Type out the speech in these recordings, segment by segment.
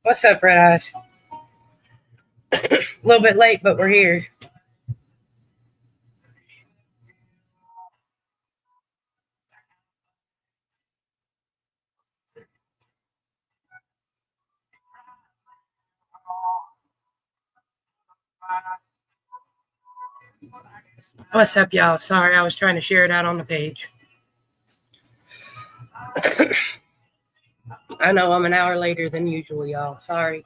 What's up, Red Eyes? A little bit late, but we're here. What's up, y'all? Sorry, I was trying to share it out on the page. I know I'm an hour later than usual, y'all. Sorry.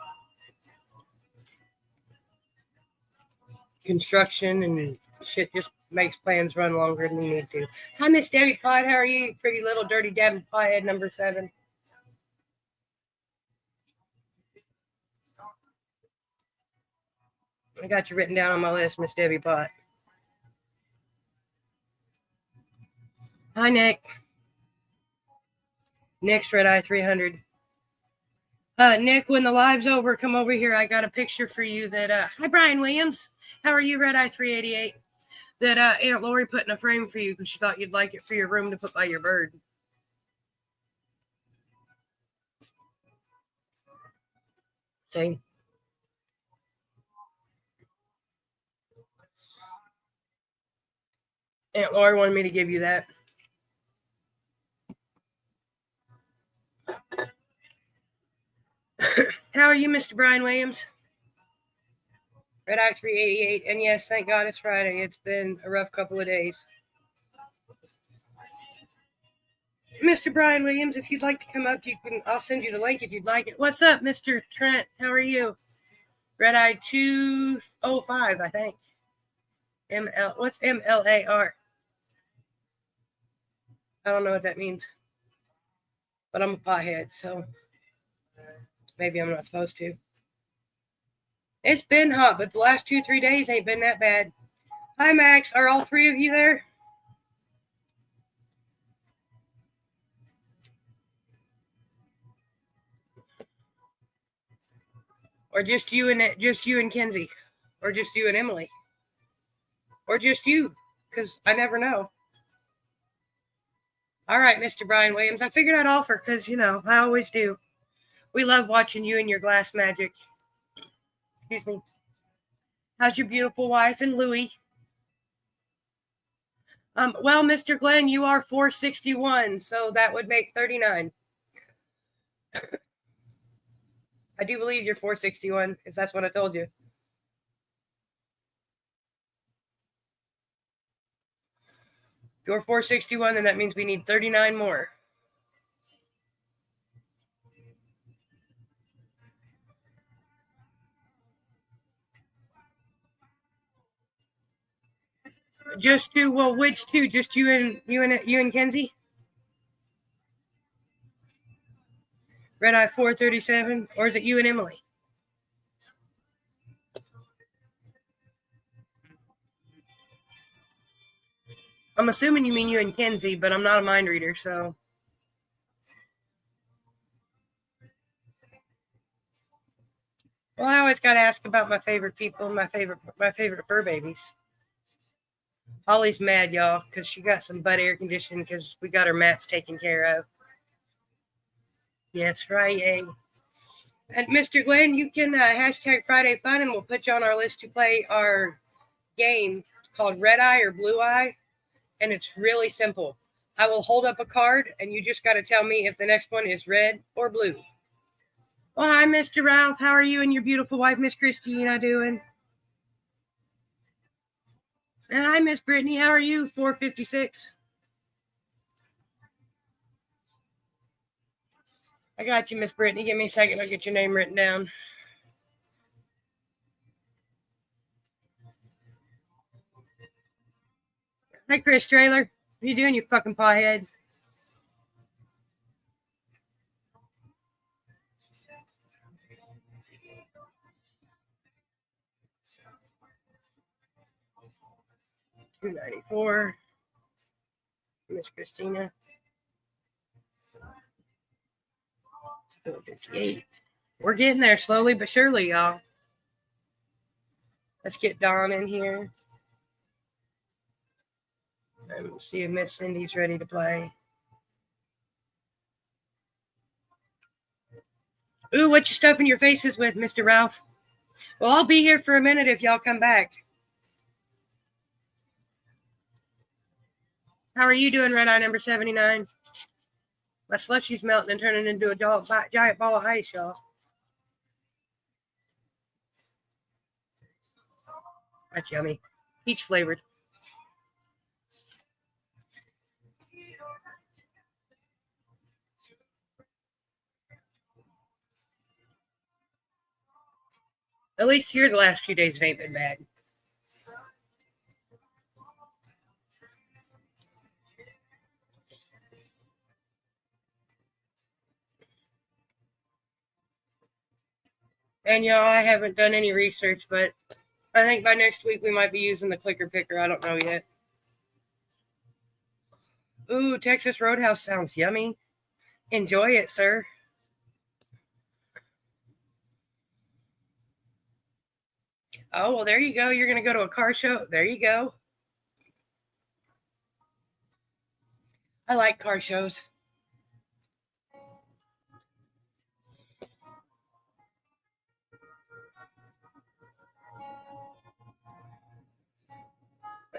Construction and shit just makes plans run longer than you need to. Hi, Miss Debbie Pod. How are you? Pretty little dirty Debbie Podhead number 7. I got you written down on my list, Miss Debbie Pot. Hi, Nick. Next RedEye 300. Nick, when the live's over, come over here. I got a picture for you that, hi, Brian Williams. How are you, RedEye 388? That Aunt Lori put in a frame for you because she thought you'd like it for your room to put by your bird. See? Aunt Lori wanted me to give you that. How are you, Mr. Brian Williams? RedEye 388. And yes, thank God it's Friday. It's been a rough couple of days. Mr. Brian Williams, if you'd like to come up, I'll send you the link if you'd like it. What's up, Mr. Trent? How are you? RedEye 205, I think. What's MLAR? I don't know what that means. But I'm a pothead, so maybe I'm not supposed to. It's been hot, but the last 2-3 days ain't been that bad. Hi, Max. Are all 3 of you there? Or just you and Kenzie? Or just you and Emily? Or just you? Because I never know. All right, Mr. Brian Williams. I figured I'd offer because, I always do. We love watching you and your glass magic. Excuse me. How's your beautiful wife and Louie? Well, Mr. Glenn, you are 461, so that would make 39. I do believe you're 461, if that's what I told you. If you're 461, then that means we need 39 more. Just two. Well, which two? Just you and Kenzie? RedEye 437, or is it you and Emily? I'm assuming you mean you and Kenzie, but I'm not a mind reader, so. Well, I always got to ask about my favorite people, my favorite fur babies. Holly's mad, y'all, because she got some butt air conditioning because we got her mats taken care of. Yes, right, yay. And Mr. Glenn, you can hashtag Friday Fun, and we'll put you on our list to play our game called RedEye or BlueEye, and it's really simple. I will hold up a card, and you just got to tell me if the next one is red or blue. Well, hi, Mr. Ralph. How are you and your beautiful wife, Miss Christina, doing? And hi, Miss Brittany. How are you? 456. I got you, Miss Brittany. Give me a second. I'll get your name written down. Hi, Chris Trailer. What are you doing, you fucking pawhead? $2.94. Miss Christina. $2.58. We're getting there slowly but surely, y'all. Let's get Dawn in here. And see if Miss Cindy's ready to play. Ooh, what you stuffing your faces with, Mr. Ralph? Well, I'll be here for a minute if y'all come back. How are you doing, RedEye number 79? My slushy's melting and turning into a giant ball of ice, y'all. That's yummy. Peach flavored. At least here the last few days ain't been bad. And y'all, I haven't done any research, but I think by next week we might be using the clicker picker. I don't know yet. Ooh, Texas Roadhouse sounds yummy. Enjoy it, sir. Oh, well, there you go. You're going to go to a car show. There you go. I like car shows.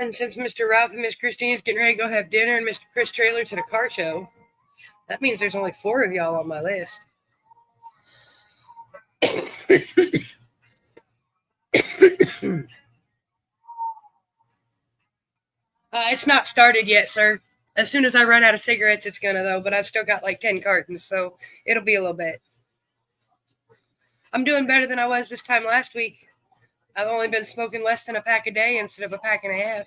And since Mr. Ralph and Miss Christine's getting ready to go have dinner and Mr. Chris Trailer to the car show, that means there's only 4 of y'all on my list. It's not started yet, sir. As soon as I run out of cigarettes, it's gonna, though. But I've still got like 10 cartons, so it'll be a little bit. I'm doing better than I was this time last week. I've only been smoking less than a pack a day instead of a pack and a half.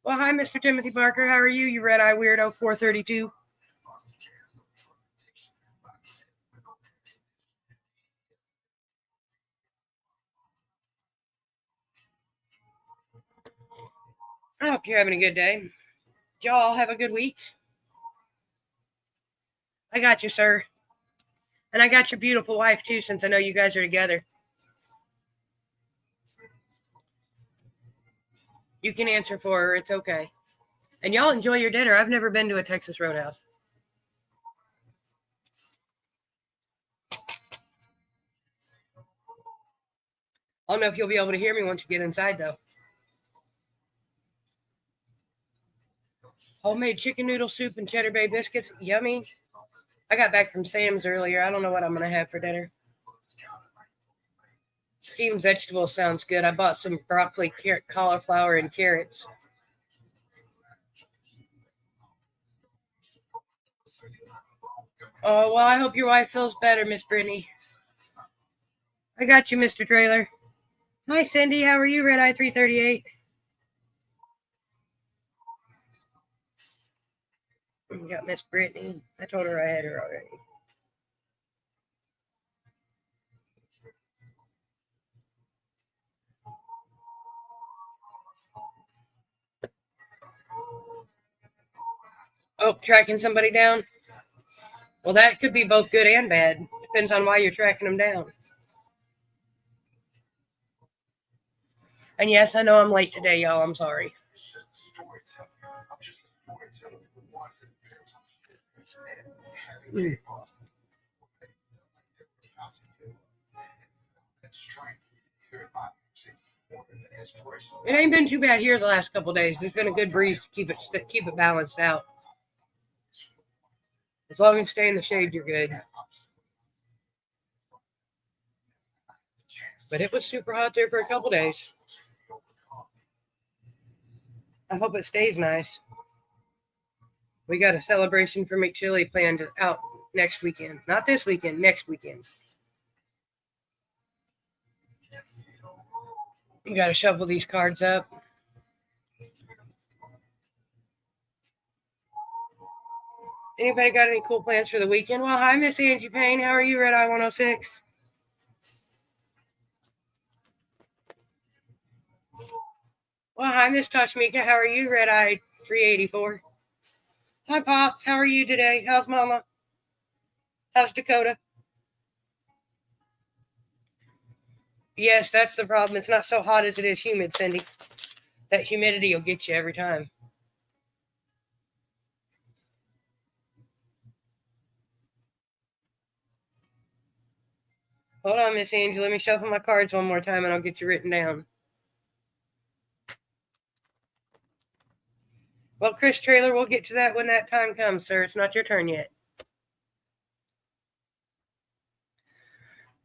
Well, hi, Mr. Timothy Barker. How are you, you red-eye weirdo 432? I hope you're having a good day. Y'all have a good week. I got you, sir. And I got your beautiful wife, too, since I know you guys are together. You can answer for her. It's okay. And y'all enjoy your dinner. I've never been to a Texas Roadhouse. I don't know if you'll be able to hear me once you get inside, though. Homemade chicken noodle soup and cheddar bay biscuits. Yummy. I got back from Sam's earlier. I don't know what I'm going to have for dinner. Steamed vegetables sounds good. I bought some broccoli, carrot, cauliflower, and carrots. Oh, well, I hope your wife feels better, Miss Brittany. I got you, Mr. Trailer. Hi, Cindy. How are you, RedEye 338? We got Miss Brittany. I told her I had her already. Oh, tracking somebody down? Well, that could be both good and bad. Depends on why you're tracking them down. And yes, I know I'm late today, y'all. I'm sorry. It ain't been too bad here the last couple of days. There's been a good breeze to keep it balanced out. As long as you stay in the shade, you're good. But it was super hot there for a couple of days. I hope it stays nice. We got a celebration for McChilly planned out next weekend. Not this weekend, next weekend. We got to shuffle these cards up. Anybody got any cool plans for the weekend? Well, hi, Miss Angie Payne. How are you, RedEye 106? Well, hi, Miss Toshmika. How are you, RedEye 384? Hi, Pops. How are you today? How's Mama? How's Dakota? Yes, that's the problem. It's not so hot as it is humid, Cindy. That humidity will get you every time. Hold on, Miss Angie. Let me shuffle my cards one more time and I'll get you written down. Well, Chris Trailer, we'll get to that when that time comes, sir. It's not your turn yet.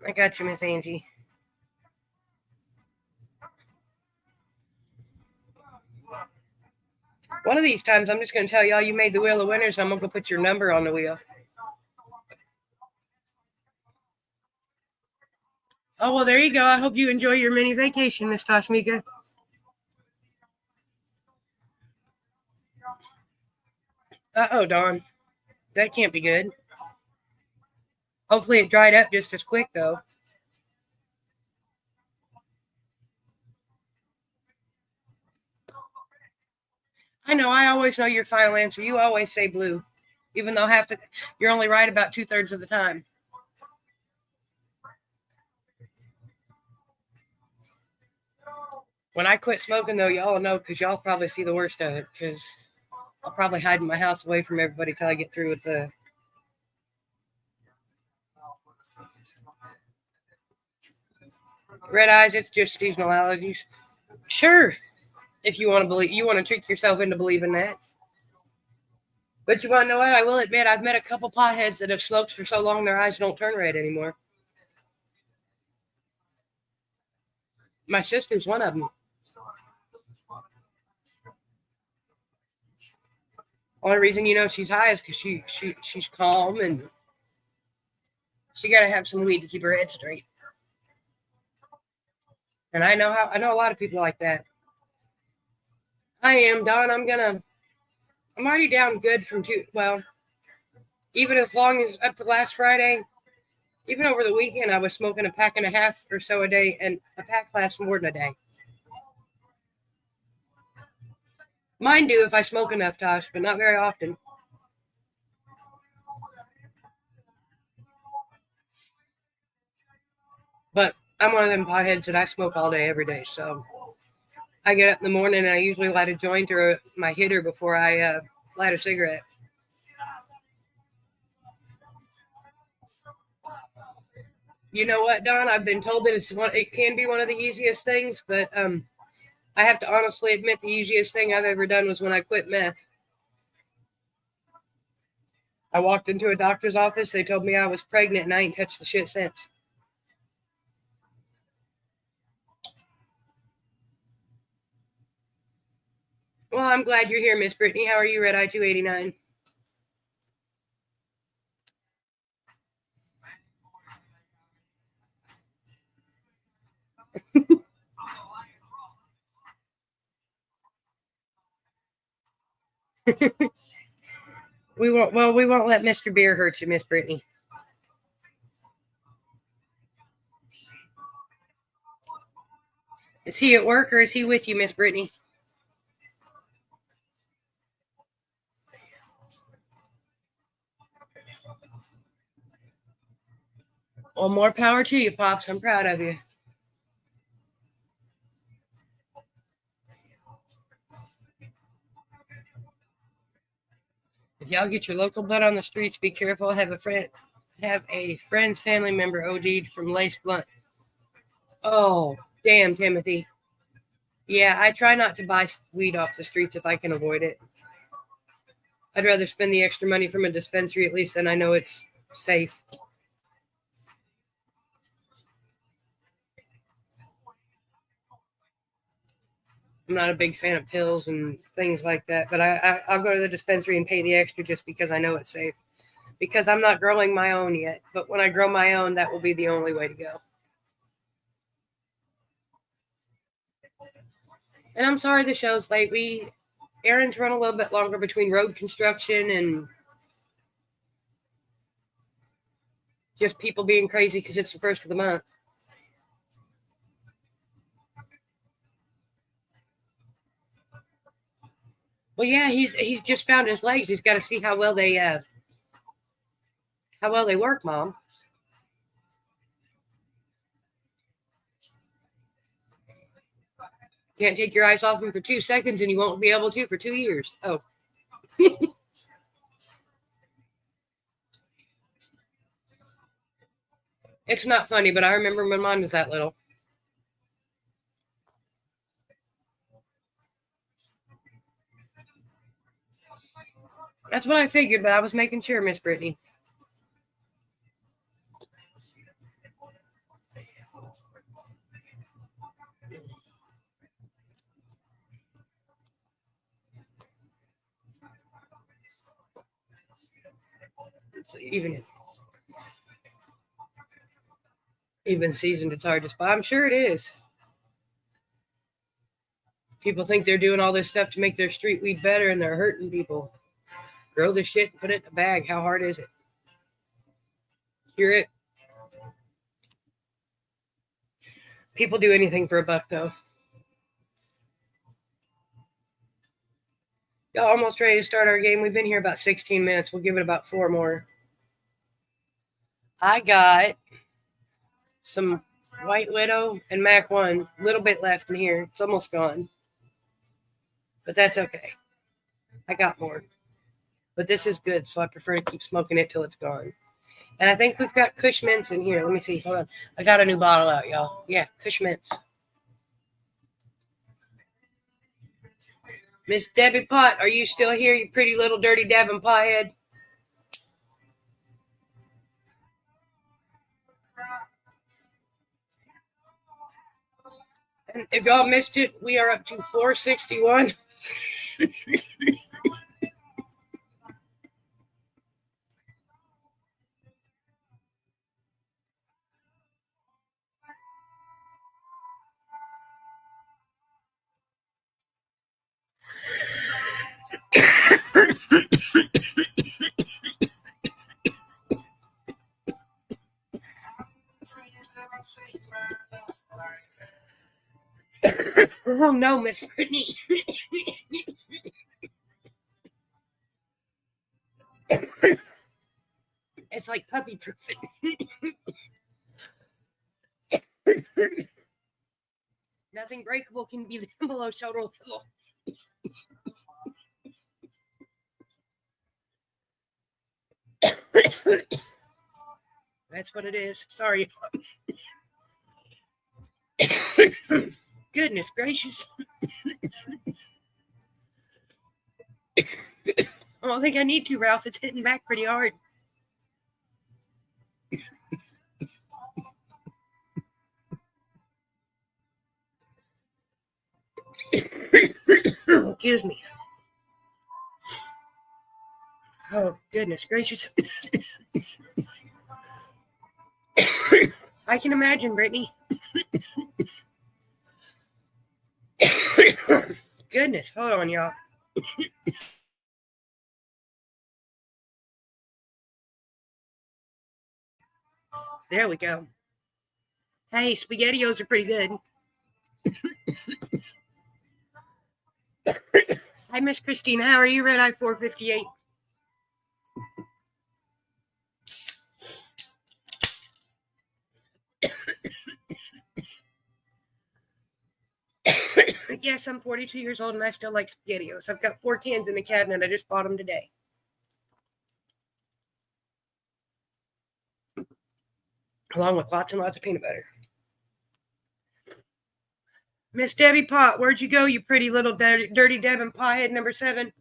I got you, Miss Angie. One of these times, I'm just going to tell y'all you made the Wheel of Winners, and I'm going to put your number on the wheel. Oh, well, there you go. I hope you enjoy your mini vacation, Miss Toshmika. Uh-oh, Dawn. That can't be good. Hopefully it dried up just as quick, though. I know. I always know your final answer. You always say blue, even though you're only right about 2/3 of the time. When I quit smoking, though, y'all know because y'all probably see the worst of it because I'll probably hide in my house away from everybody till I get through with the red eyes. It's just seasonal allergies. Sure, if you want to trick yourself into believing that. But you want to know what? I will admit I've met a couple potheads that have smoked for so long their eyes don't turn red anymore. My sister's one of them. Only reason you know she's high is because she's calm and she got to have some weed to keep her head straight. And I know a lot of people like that. I am, Don. I'm already down good from even as long as up to last Friday, even over the weekend, I was smoking a pack and a half or so a day, and a pack lasts more than a day. Mine do if I smoke enough, Tosh, but not very often. But I'm one of them potheads that I smoke all day, every day. So I get up in the morning and I usually light a joint or my hitter before I light a cigarette. You know what, Don? I've been told that it can be one of the easiest things, but I have to honestly admit the easiest thing I've ever done was when I quit meth. I walked into a doctor's office. They told me I was pregnant, and I ain't touched the shit since. Well, I'm glad you're here, Miss Brittany. How are you, RedEye 289? We won't. Well, we won't let Mr. Beer hurt you, Miss Brittany. Is he at work or is he with you, Miss Brittany? Well, more power to you, Pops. I'm proud of you. If y'all get your local blood on the streets, be careful. Have a friend's family member OD'd from lace blunt. Oh, damn, Timothy. Yeah, I try not to buy weed off the streets if I can avoid it. I'd rather spend the extra money from a dispensary, at least then I know it's safe. I'm not a big fan of pills and things like that, but I'll go to the dispensary and pay the extra just because I know it's safe. Because I'm not growing my own yet, but when I grow my own, that will be the only way to go. And I'm sorry the show's late. Errands run a little bit longer between road construction and Just people being crazy because it's the first of the month. Well, yeah, he's just found his legs. He's got to see how well they work, Mom. Can't take your eyes off him for 2 seconds, and you won't be able to for 2 years. Oh. It's not funny, but I remember when mine was that little. That's what I figured, but I was making sure, Miss Brittany. It's even seasoned, it's hard to spot. I'm sure it is. People think they're doing all this stuff to make their street weed better, and they're hurting people. Grow the shit and put it in a bag. How hard is it? Hear it? People do anything for a buck, though. Y'all almost ready to start our game. We've been here about 16 minutes. We'll give it about 4 more. I got some White Widow and Mac 1. A little bit left in here. It's almost gone. But that's okay. I got more. But this is good, so I prefer to keep smoking it till it's gone. And I think we've got Kush Mints in here. Let me see. Hold on. I got a new bottle out, y'all. Yeah, Kush Mints. Miss Debbie Pot, are you still here, you pretty little dirty dabbing pothead? And if y'all missed it, we are up to 461. Oh no, Miss Brittany. It's like puppy proofing. Nothing breakable can be below shoulder level. That's what it is. Sorry. Goodness gracious. I don't think I need to, Ralph. It's hitting back pretty hard. Excuse me. Oh, goodness gracious. I can imagine, Brittany. Goodness, hold on, y'all. There we go. Hey, SpaghettiOs are pretty good. Hi, Miss Christina. How are you? RedEye 458. Yes, I'm 42 years old and I still like SpaghettiOs. I've got 4 cans in the cabinet. I just bought them today. Along with lots and lots of peanut butter. Miss Debbie Pot, where'd you go, you pretty little dirty Devin pothead number 7?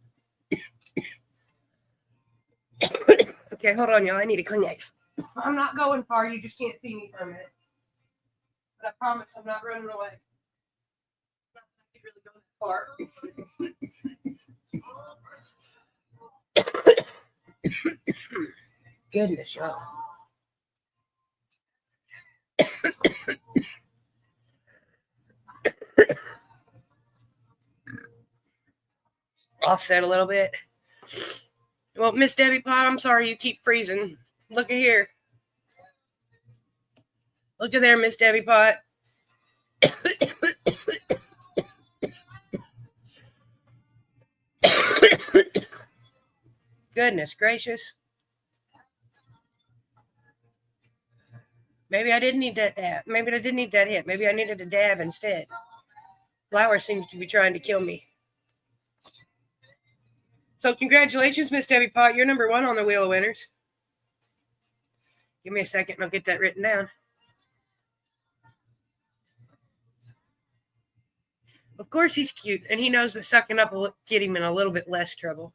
Okay, hold on, y'all. I need a Kleenex. I'm not going far. You just can't see me for a minute. But I promise I'm not running away. I'm not really going that far. Goodness, y'all. Offset a little bit. Well, Miss Debbie Pot, I'm sorry you keep freezing. Look at here. Look at there, Miss Debbie Pot. Goodness gracious. Maybe I didn't need that dab. Maybe I didn't need that hit. Maybe I needed a dab instead. Flour seems to be trying to kill me. So congratulations, Miss Debbie Pot. You're number 1 on the Wheel of Winners. Give me a second and I'll get that written down. Of course he's cute, and he knows that sucking up will get him in a little bit less trouble.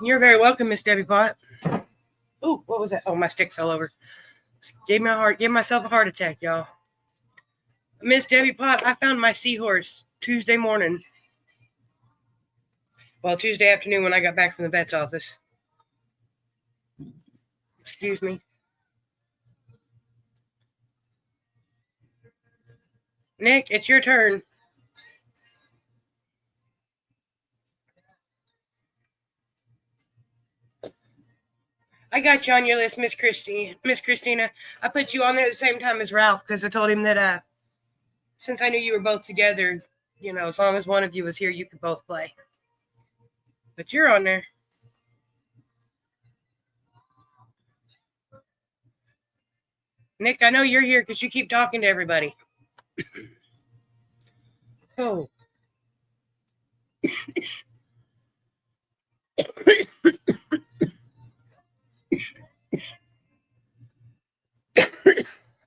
You're very welcome, Miss Debbie Pot. Oh, what was that? Oh, my stick fell over. Gave myself a heart attack, y'all. Miss Debbie Pot, I found my seahorse Tuesday morning. Well, Tuesday afternoon when I got back from the vet's office. Excuse me. Nick, it's your turn. I got you on your list, Miss Christina. I put you on there at the same time as Ralph because I told him that since I knew you were both together, you know, as long as one of you was here, you could both play. But you're on there. Nick, I know you're here because you keep talking to everybody. Oh.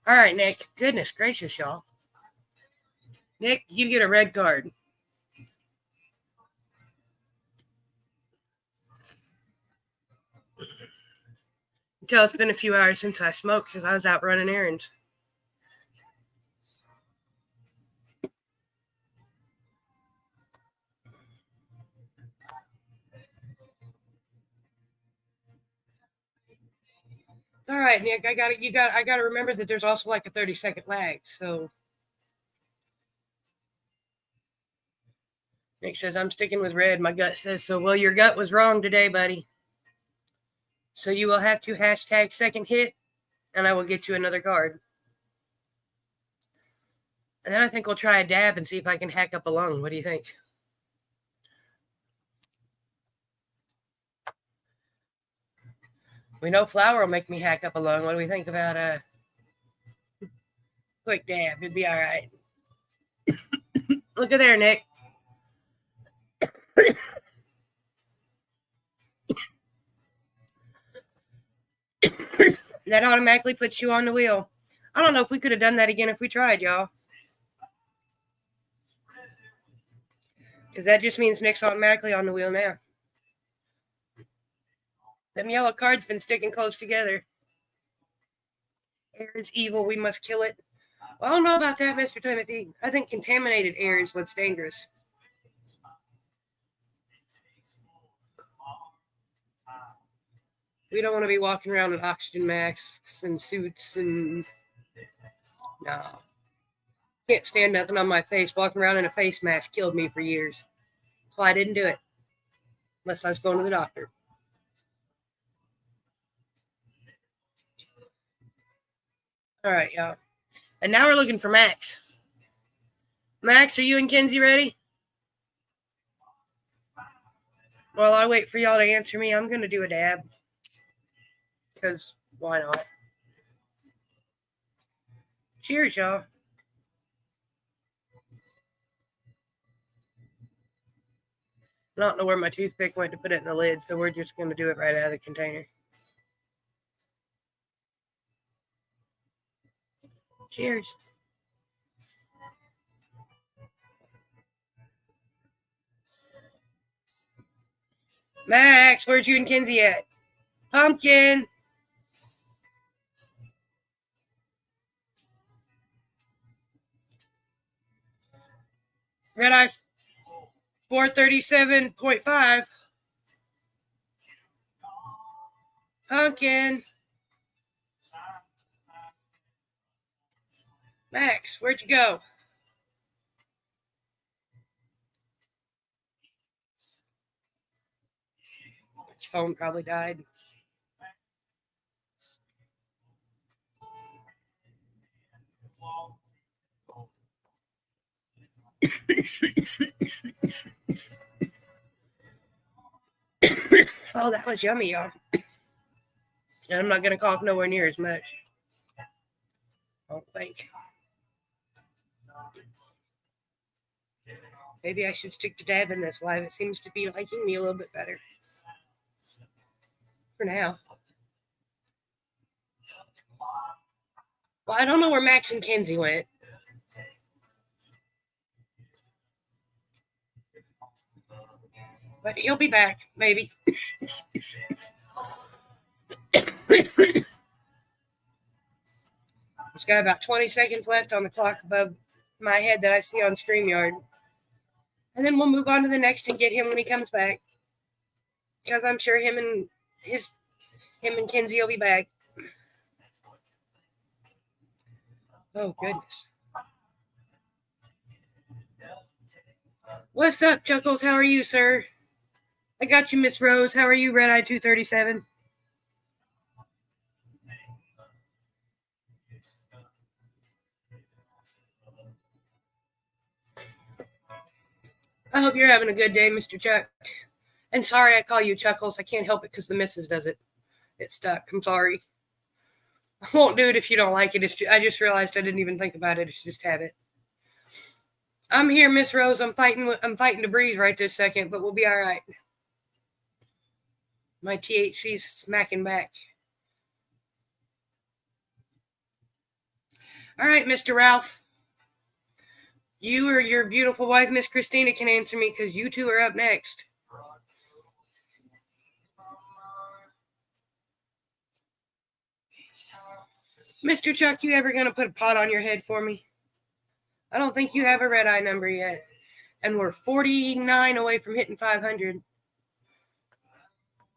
All right, Nick. Goodness gracious, y'all. Nick, you get a red card. Until it's been a few hours since I smoked because I was out running errands. All right, Nick, I got to remember that there's also like a 30-second lag. So Nick says, I'm sticking with red. My gut says so. Well, your gut was wrong today, buddy. So you will have to hashtag second hit, and I will get you another card. And then I think we'll try a dab and see if I can hack up a lung. What do you think? We know flour will make me hack up a lung. What do we think about a quick dab? It'd be all right. Look at there, Nick. That automatically puts you on the wheel. I don't know if we could have done that again if we tried, y'all. Because that just means Nick's automatically on the wheel now. Them yellow cards been sticking close together. Air is evil. We must kill it. Well, I don't know about that, Mr. Timothy. I think contaminated air is what's dangerous. We don't want to be walking around in oxygen masks and suits and... No. Can't stand nothing on my face. Walking around in a face mask killed me for years. So I didn't do it. Unless I was going to the doctor. All right, y'all. And now we're looking for Max. Max, are you and Kenzie ready? While I wait for y'all to answer me, I'm going to do a dab. Because why not? Cheers, y'all. I don't know where my toothpick went to put it in the lid, so we're just going to do it right out of the container. Cheers. Max, where's you and Kenzie at? Pumpkin. RedEye 437.5. Pumpkin. Max, where'd you go? His phone probably died. Oh, that was yummy, y'all. And I'm not going to cough nowhere near as much. I don't think. Maybe I should stick to dabbing this live. It seems to be liking me a little bit better. For now. Well, I don't know where Max and Kenzie went. But he'll be back, maybe. He's got about 20 seconds left on the clock above my head that I see on StreamYard. And then we'll move on to the next and get him when he comes back. Because I'm sure him and Kenzie will be back. Oh, goodness. What's up, Chuckles? How are you, sir? I got you, Miss Rose. How are you, RedEye 237? I hope you're having a good day, Mr. Chuck. And sorry I call you Chuckles. I can't help it because the missus does it. It's stuck. I'm sorry. I won't do it if you don't like it. I just realized I didn't even think about it. It's just habit. I'm here, Miss Rose. I'm fighting to breathe right this second, but we'll be all right. My THC's smacking back. All right, Mr. Ralph. You or your beautiful wife, Miss Christina, can answer me because you two are up next. Mr. Chuck, you ever going to put a pot on your head for me? I don't think you have a RedEye number yet. And we're 49 away from hitting 500.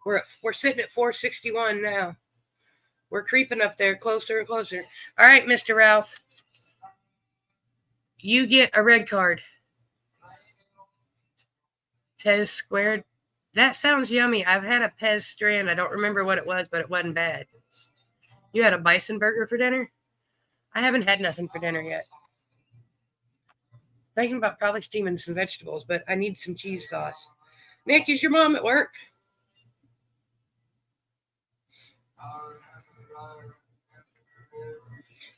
We're sitting at 461 now. We're creeping up there closer and closer. All right, Mr. Ralph. You get a red card. Pez squared. That sounds yummy. I've had a Pez strand. I don't remember what it was, but it wasn't bad. You had a bison burger for dinner? I haven't had nothing for dinner yet. Thinking about probably steaming some vegetables, but I need some cheese sauce. Nick, is your mom at work?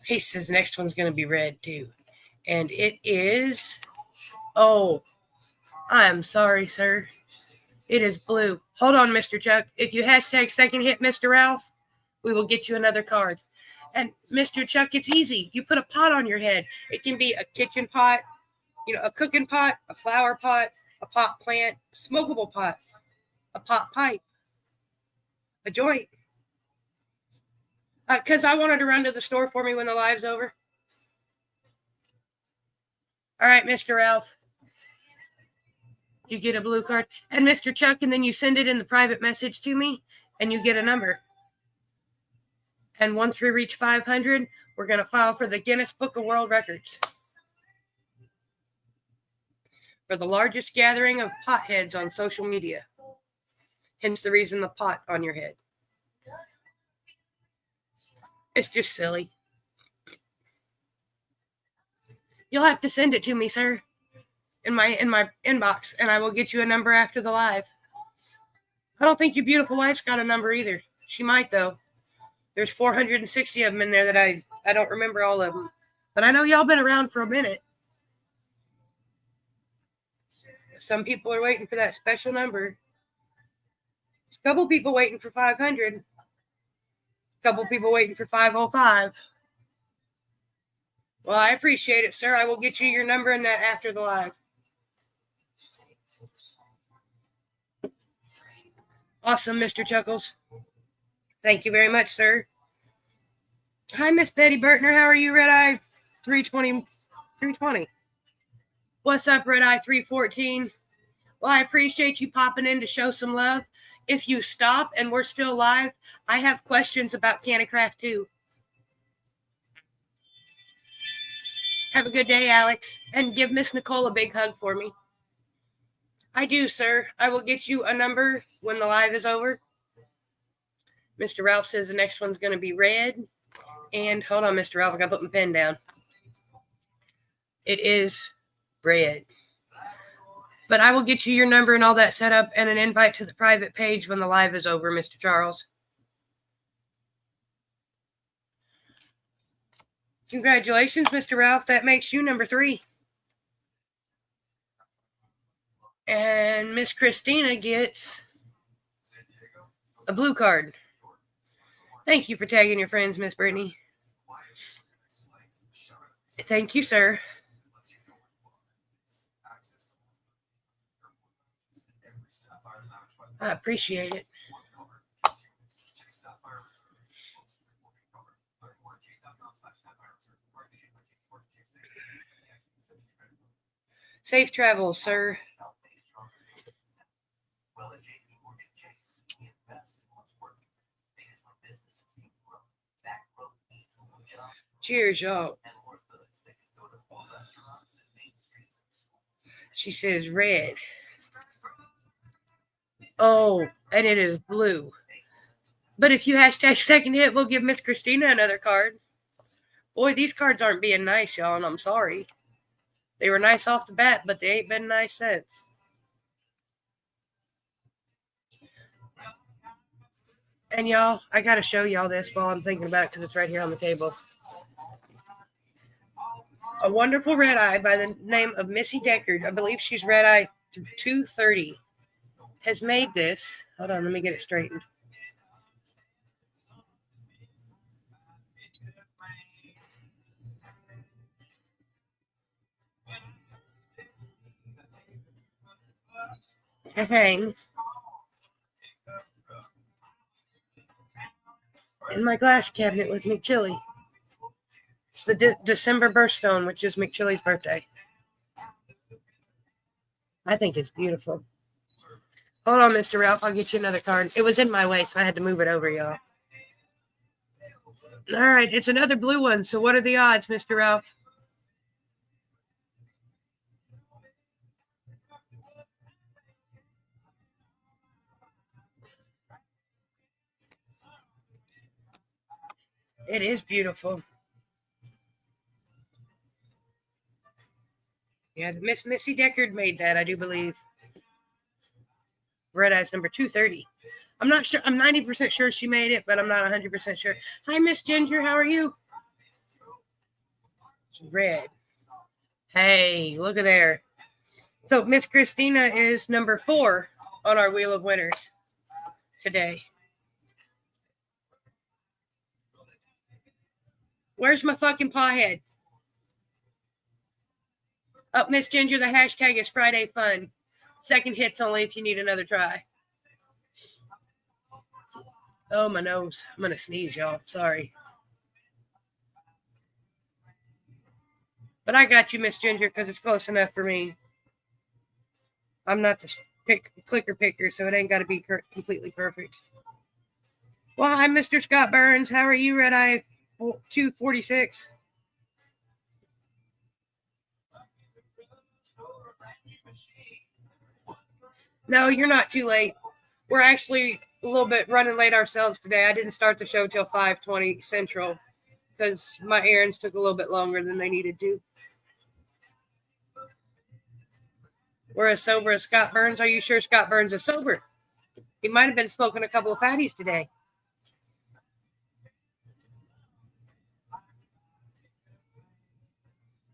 He says next one's going to be red too. And it is... Oh, I'm sorry, sir. It is blue. Hold on, Mr. Chuck. If you hashtag second hit Mr. Ralph, we will get you another card. And Mr. Chuck, it's easy. You put a pot on your head. It can be a kitchen pot, a cooking pot, a flower pot, a pot plant, smokable pot, a pot pipe, a joint. Because I wanted to run to the store for me when the live's over. All right, Mr. Ralph. You get a blue card. And Mr. Chuck, and then you send it in the private message to me, and you get a number. And once we reach 500, we're going to file for the Guinness Book of World Records for the largest gathering of potheads on social media. Hence the reason the pot on your head. It's just silly. You'll have to send it to me, sir, in my inbox, and I will get you a number after the live. I don't think your beautiful wife's got a number either. She might, though. There's 460 of them in there that I don't remember all of them. But I know y'all been around for a minute. Some people are waiting for that special number. There's a couple people waiting for 500. A couple people waiting for 505. Well, I appreciate it, sir. I will get you your number and that after the live. Awesome, Mr. Chuckles. Thank you very much, sir. Hi, Miss Betty Burtner. How are you, RedEye 320? What's up, RedEye 314? Well, I appreciate you popping in to show some love. If you stop and we're still live, I have questions about CannaCraft 2. Have a good day, Alex. And give Miss Nicole a big hug for me. I do, sir. I will get you a number when the live is over. Mr. Ralph says the next one's going to be red. And hold on, Mr. Ralph, I got to put my pen down. It is red. But I will get you your number and all that set up and an invite to the private page when the live is over, Mr. Charles. Congratulations, Mr. Ralph. That makes you number 3. And Miss Christina gets a blue card. Thank you for tagging your friends, Miss Brittany. Thank you, sir. I appreciate it. Safe travels, sir. Cheers, y'all. She says red. Oh, and it is blue. But if you hashtag second hit, we'll give Miss Christina another card. Boy, these cards aren't being nice, y'all, and I'm sorry. They were nice off the bat, but they ain't been nice since. And y'all, I got to show y'all this while I'm thinking about it because it's right here on the table. A wonderful RedEye by the name of Missy Deckard. I believe she's RedEye 230. Has made this. Hold on, let me get it straightened. To hang in my glass cabinet with McChilly. It's the December birthstone, which is McChilly's birthday. I think it's beautiful. Hold on, Mr. Ralph. I'll get you another card. It was in my way, so I had to move it over, y'all. All right, it's another blue one. So what are the odds, Mr. Ralph? It is beautiful. Yeah, Miss Missy Deckard made that, I do believe. RedEye's number 230. I'm not sure. I'm 90% sure she made it, but I'm not 100% sure. Hi, Miss Ginger. How are you? Red. Hey, look at there. So Miss Christina is number 4 on our Wheel of Winners today. Where's my fucking paw head? Oh, Miss Ginger, the hashtag is Friday Fun. Second hit's only if you need another try. Oh, my nose. I'm going to sneeze, y'all. Sorry. But I got you, Miss Ginger, because it's close enough for me. I'm not the clicker picker, so it ain't got to be completely perfect. Well, hi, Mr. Scott Burns. How are you, RedEye 246? No, you're not too late. We're actually a little bit running late ourselves today. I didn't start the show till 5:20 Central because my errands took a little bit longer than they needed to. We're as sober as Scott Burns. Are you sure Scott Burns is sober? He might have been smoking a couple of fatties today.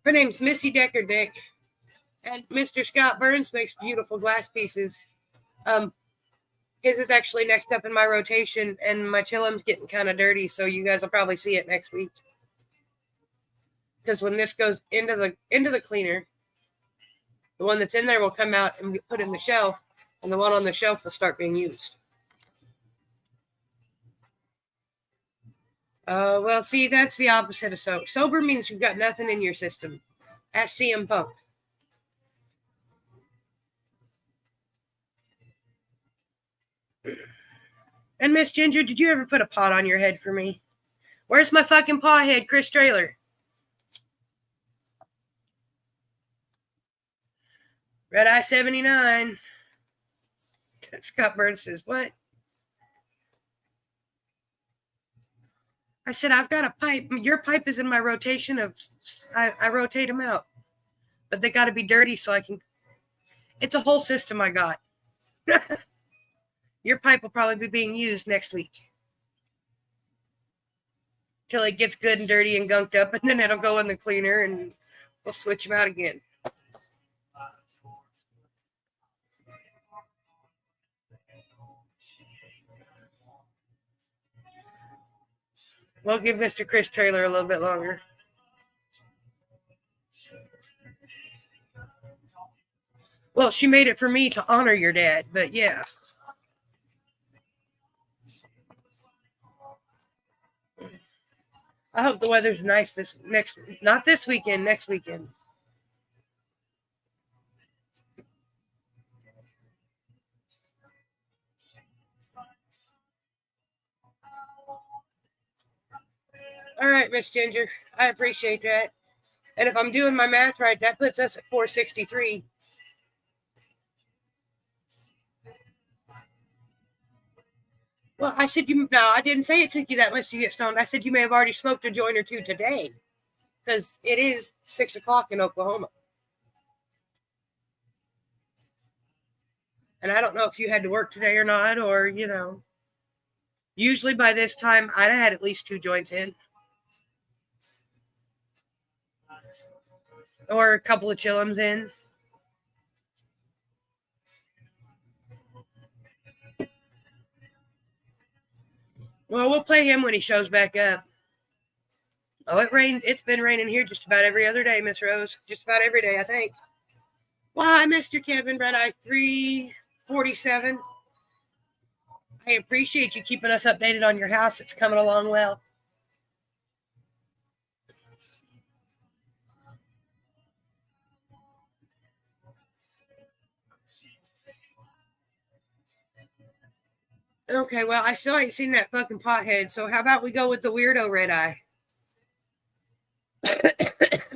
Her name's Missy Deckard, Dick. And Mr. Scott Burns makes beautiful glass pieces. His is actually next up in my rotation, and my chillum's getting kind of dirty, so you guys will probably see it next week. Because when this goes into the cleaner, the one that's in there will come out and get put in the shelf, and the one on the shelf will start being used. Well, see, that's the opposite of sober. Sober means you've got nothing in your system. Ask CM Punk. And Miss Ginger, did you ever put a pot on your head for me? Where's my fucking paw head, Chris Trailer? RedEye 79. Scott Burns says, what? I said, I've got a pipe. Your pipe is in my rotation of, I rotate them out. But they got to be dirty so I can, it's a whole system I got. Your pipe will probably be being used next week. Till it gets good and dirty and gunked up, and then it'll go in the cleaner and we'll switch them out again. We'll give Mr. Chris Taylor a little bit longer. Well, she made it for me to honor your dad, but yeah. I hope the weather's nice not this weekend, next weekend. All right, Miss Ginger, I appreciate that. And if I'm doing my math right, that puts us at 463. Well, I said I didn't say it took you that much to get stoned. I said you may have already smoked a joint or two today, because it is 6 o'clock in Oklahoma. And I don't know if you had to work today or not, or, usually by this time I'd have had at least 2 joints in. Or a couple of chillums in. Well, we'll play him when he shows back up. Oh, it rained. It's been raining here just about every other day, Miss Rose. Just about every day, I think. Why, Mr. Kevin, RedEye 347. I appreciate you keeping us updated on your house. It's coming along well. Okay, well, I still ain't seen that fucking pothead, so how about we go with the weirdo RedEye?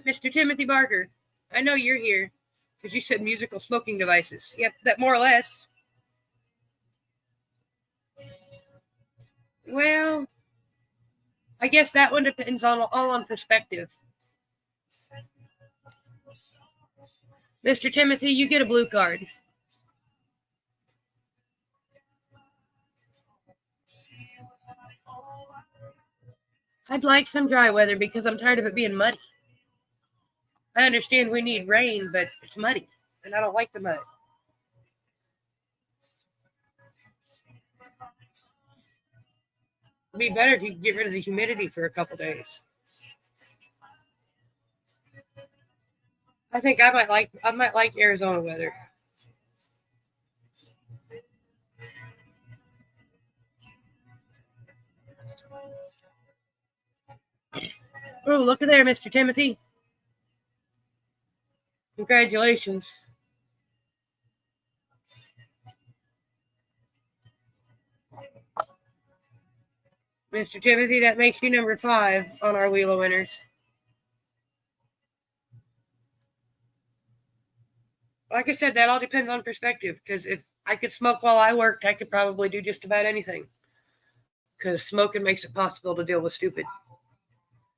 Mr. Timothy Barker, I know you're here, because you said musical smoking devices. Yep, that more or less. Well, I guess that one depends all on perspective. Mr. Timothy, you get a blue card. I'd like some dry weather because I'm tired of it being muddy. I understand we need rain, but it's muddy, and I don't like the mud. It'd be better if you could get rid of the humidity for a couple days. I think I might like Arizona weather. Oh, look at there, Mr. Timothy. Congratulations. Mr. Timothy, that makes you number 5 on our Wheel of Winners. Like I said, that all depends on perspective, because if I could smoke while I worked, I could probably do just about anything. Because smoking makes it possible to deal with stupid.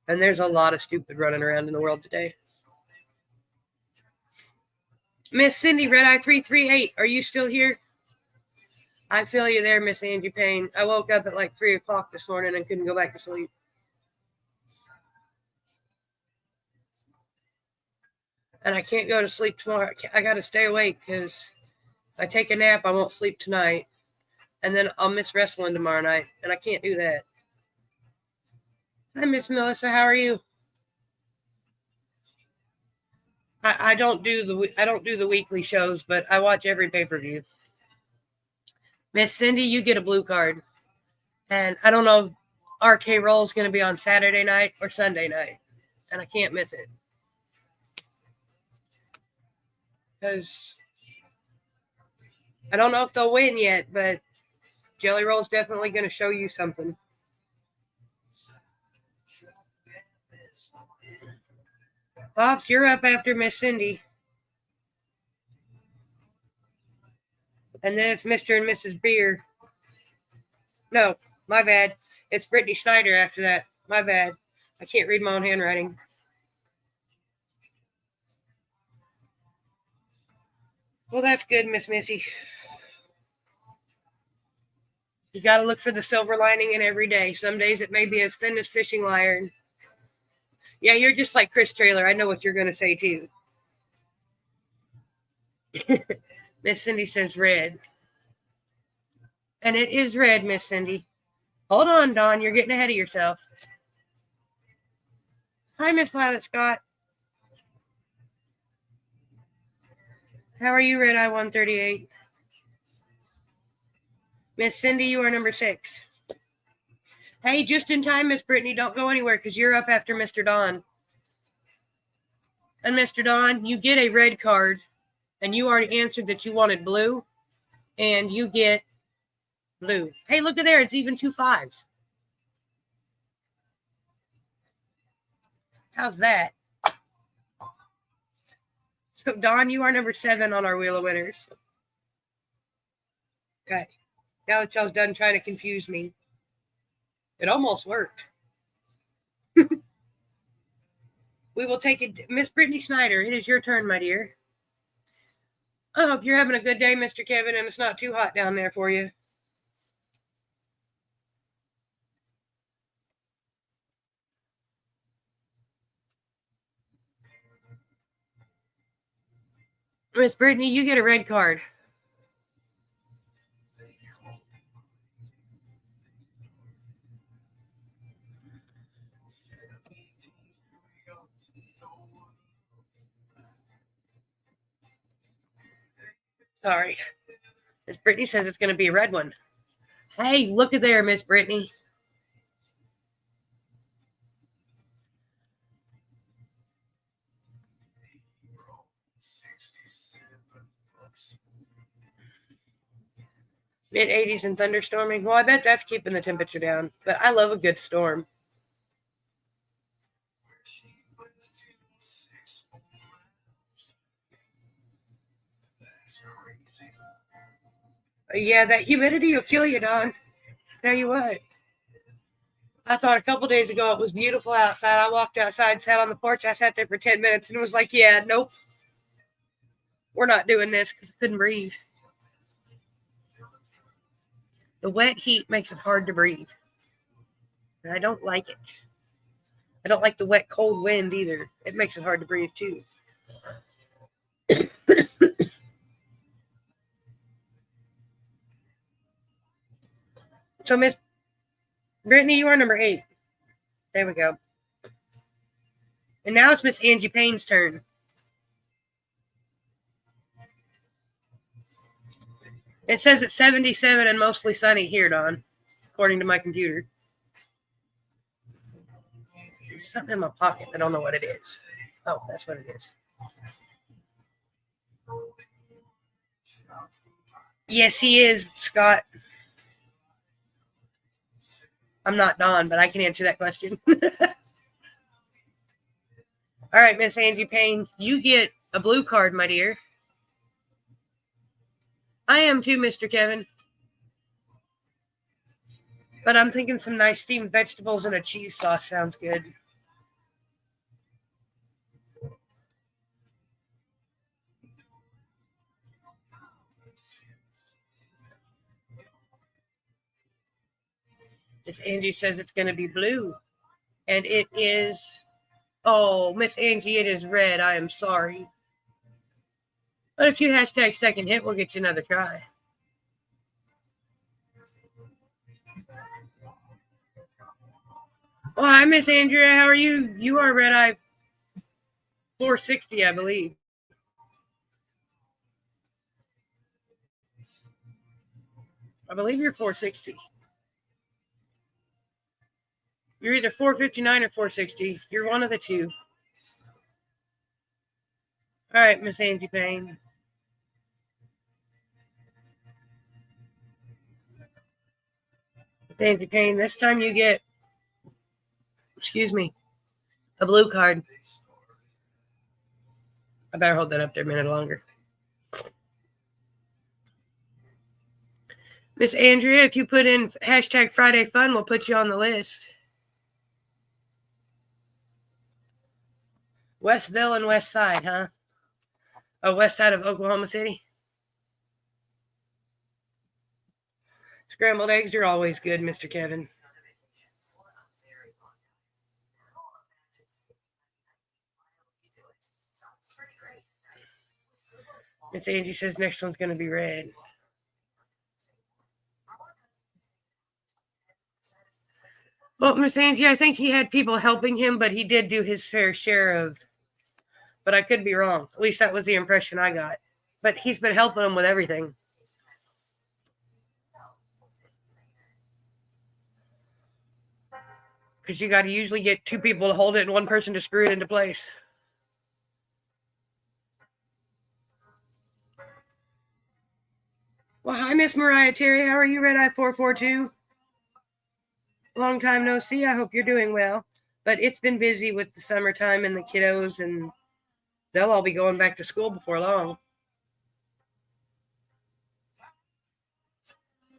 And there's a lot of stupid running around in the world today. Miss Cindy, RedEye 338, are you still here? I feel you there, Miss Angie Payne. I woke up at like 3 o'clock this morning and couldn't go back to sleep. And I can't go to sleep tomorrow. I got to stay awake because if I take a nap, I won't sleep tonight. And then I'll miss wrestling tomorrow night. And I can't do that. Hi, Miss Melissa. How are you? I don't do the weekly shows, but I watch every pay-per-view. Miss Cindy, you get a blue card. And I don't know if RK Roll is going to be on Saturday night or Sunday night. And I can't miss it. Because I don't know if they'll win yet, but Jelly Roll's definitely going to show you something. Pops, you're up after Miss Cindy. And then it's Mr. and Mrs. Beer. No, my bad. It's Brittany Schneider after that. My bad. I can't read my own handwriting. Well, that's good, Miss Missy. You got to look for the silver lining in every day. Some days it may be as thin as fishing line. Yeah, you're just like Chris Trailer. I know what you're going to say, too. Miss Cindy says red. And it is red, Miss Cindy. Hold on, Dawn. You're getting ahead of yourself. Hi, Miss Violet Scott. How are you, RedEye 138? Miss Cindy, you are number 6. Hey, just in time, Miss Brittany. Don't go anywhere because you're up after Mr. Don. And Mr. Don, you get a red card. And you already answered that you wanted blue. And you get blue. Hey, look at there. It's even 2 5s. How's that? So, Don, you are number 7 on our Wheel of Winners. Okay. Now that y'all's done trying to confuse me. It almost worked. We will take it. Miss Brittany Snyder, it is your turn, my dear. I hope you're having a good day, Mr. Kevin, and it's not too hot down there for you. Miss Brittany, you get a red card. Sorry. Miss Brittany says it's going to be a red one. Hey, look at there, Miss Brittany. Mid-80s and thunderstorming. Well, I bet that's keeping the temperature down. But I love a good storm. Yeah, that humidity will kill you, Don. Tell you what. I thought a couple days ago it was beautiful outside. I walked outside, sat on the porch. I sat there for 10 minutes and it was like, yeah, nope. We're not doing this because I couldn't breathe. The wet heat makes it hard to breathe. And I don't like it. I don't like the wet, cold wind either. It makes it hard to breathe, too. So, Miss Brittany, you are number 8. There we go. And now it's Miss Angie Payne's turn. It says it's 77 and mostly sunny here, Don, according to my computer. There's something in my pocket. I don't know what it is. Oh, that's what it is. Yes, he is, Scott. I'm not Don, but I can answer that question. All right, Miss Angie Payne, you get a blue card, my dear. I am too, Mr. Kevin. But I'm thinking some nice steamed vegetables and a cheese sauce sounds good. Miss Angie says it's going to be blue. And it is... Oh, Miss Angie, it is red. I am sorry. But if you hashtag second hit, we'll get you another try. Oh, hi, Miss Andrea. How are you? You are RedEye 460, I believe. I believe you're 460. You're either 459 or 460. You're one of the two. All right, Miss Angie Payne. Miss Angie Payne, this time you get, a blue card. I better hold that up there a minute longer. Miss Andrea, if you put in hashtag Friday Fun, we'll put you on the list. Westville and West Side, huh? Oh, West Side of Oklahoma City. Scrambled eggs are always good, Mr. Kevin. Miss Angie says next one's going to be red. Well, Miss Angie, I think he had people helping him, but he did do his fair share of. But I could be wrong. At least that was the impression I got. But he's been helping them with everything. Because you got to usually get two people to hold it and one person to screw it into place. Well, hi, Miss Mariah Terry. How are you, RedEye 442? Long time no see. I hope you're doing well. But it's been busy with the summertime and the kiddos, and they'll all be going back to school before long.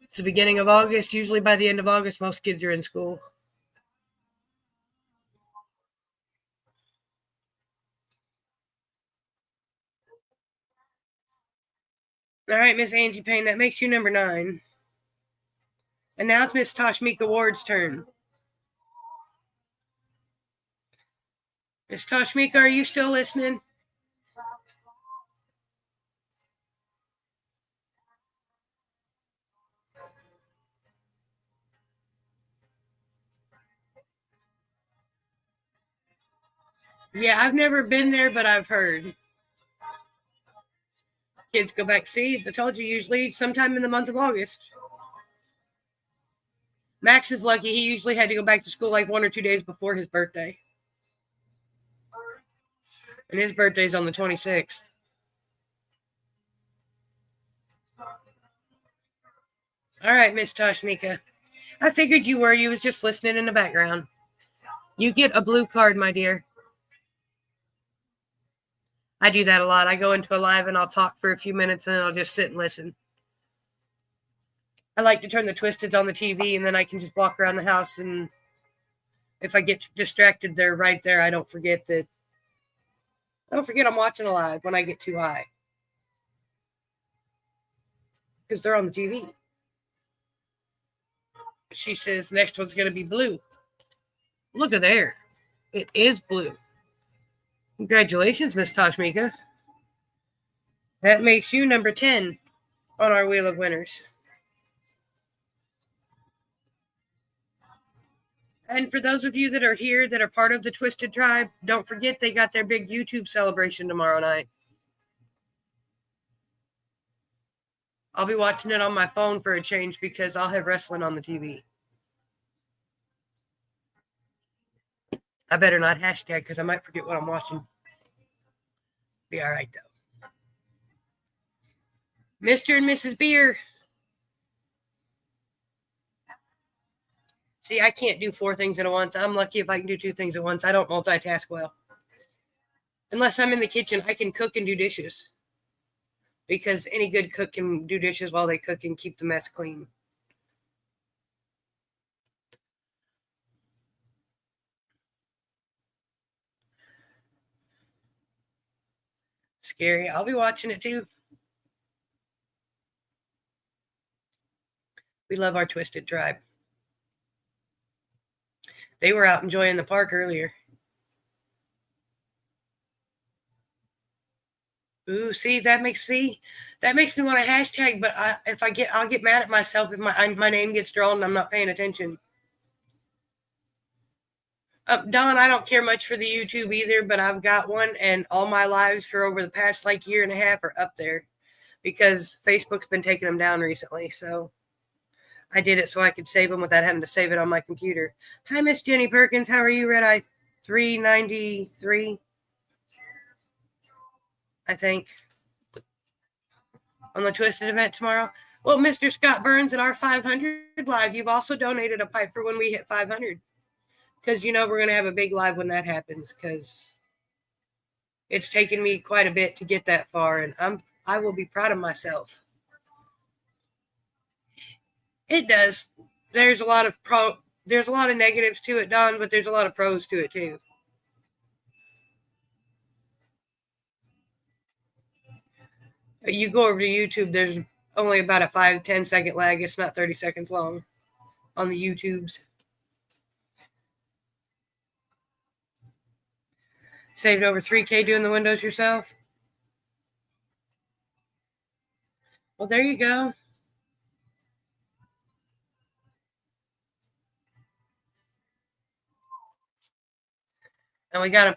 It's the beginning of August. Usually by the end of August, most kids are in school. All right, Miss Angie Payne, that makes you number 9. And now it's Miss Toshmika Ward's turn. Miss Toshmika, are you still listening? Yeah, I've never been there, but I've heard. Kids go back. See, I told you, usually sometime in the month of August. Max is lucky. He usually had to go back to school like 1 or 2 days before his birthday. And his birthday's on the 26th. All right, Miss Toshmika. I figured you were. You was just listening in the background. You get a blue card, my dear. I do that a lot. I go into a live and I'll talk for a few minutes and then I'll just sit and listen. I like to turn the Twisteds on the TV and then I can just walk around the house, and if I get distracted, they're right there. I don't forget I'm watching a live when I get too high. Because they're on the TV. She says next one's going to be blue. Look at there. It is blue. Congratulations, Miss Toshmika. That makes you number 10 on our Wheel of Winners. And for those of you that are here that are part of the Twisted Tribe, don't forget they got their big YouTube celebration tomorrow night. I'll be watching it on my phone for a change because I'll have wrestling on the TV. I better not hashtag because I might forget what I'm watching. Be all right, though. Mr. and Mrs. Beer. See, I can't do 4 things at once. I'm lucky if I can do 2 things at once. I don't multitask well. Unless I'm in the kitchen, I can cook and do dishes. Because any good cook can do dishes while they cook and keep the mess clean. Scary. I'll be watching it too. We love our Twisted Tribe. They were out enjoying the park earlier. Ooh, see, that makes me want to hashtag, but I'll get mad at myself if my name gets drawn and I'm not paying attention. Don, I don't care much for the YouTube either, but I've got one, and all my lives for over the past year and a half are up there because Facebook's been taking them down recently. So I did it so I could save them without having to save it on my computer. Hi, Miss Jenny Perkins. How are you? RedEye 393, I think, on the Twisted event tomorrow. Well, Mr. Scott Burns, at our 500 live, you've also donated a pipe for when we hit 500. Because, we're going to have a big live when that happens, because it's taken me quite a bit to get that far, and I will be proud of myself. It does. There's a lot of negatives to it, Don, but there's a lot of pros to it too. You go over to YouTube, there's only about a 5-10 second lag. It's not 30 seconds long on the YouTubes. Saved over 3K doing the windows yourself? Well, there you go. And we got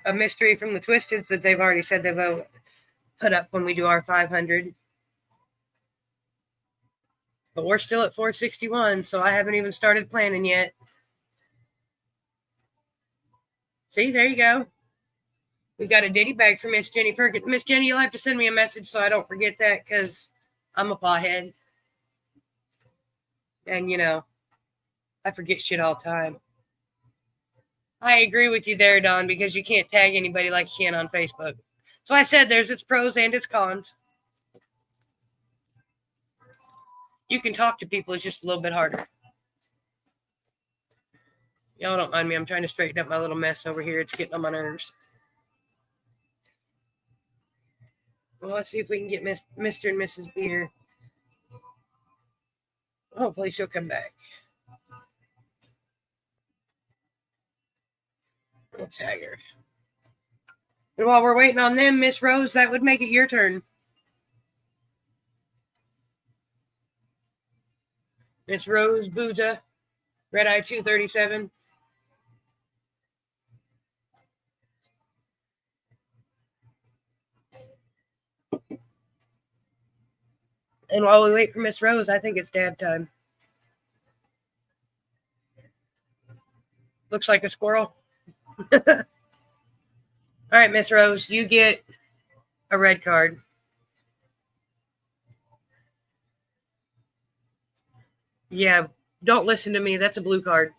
a mystery from the Twisteds that they've already said they'll put up when we do our 500. But we're still at 461, so I haven't even started planning yet. See, there you go. We got a ditty bag for Miss Jenny Perkins. Miss Jenny, you'll have to send me a message so I don't forget that, because I'm a pawhead. And, I forget shit all the time. I agree with you there, Don, because you can't tag anybody like you can on Facebook. So I said there's its pros and its cons. You can talk to people, it's just a little bit harder. Y'all don't mind me. I'm trying to straighten up my little mess over here. It's getting on my nerves. Well, let's see if we can get Mr. and Mrs. Beer. Hopefully she'll come back. We'll tag her. And while we're waiting on them, Miss Rose, that would make it your turn. Miss Rose Booza, RedEye 237. And while we wait for Miss Rose, I think it's dab time. Looks like a squirrel. All right, Miss Rose, you get a red card. Yeah, don't listen to me. That's a blue card.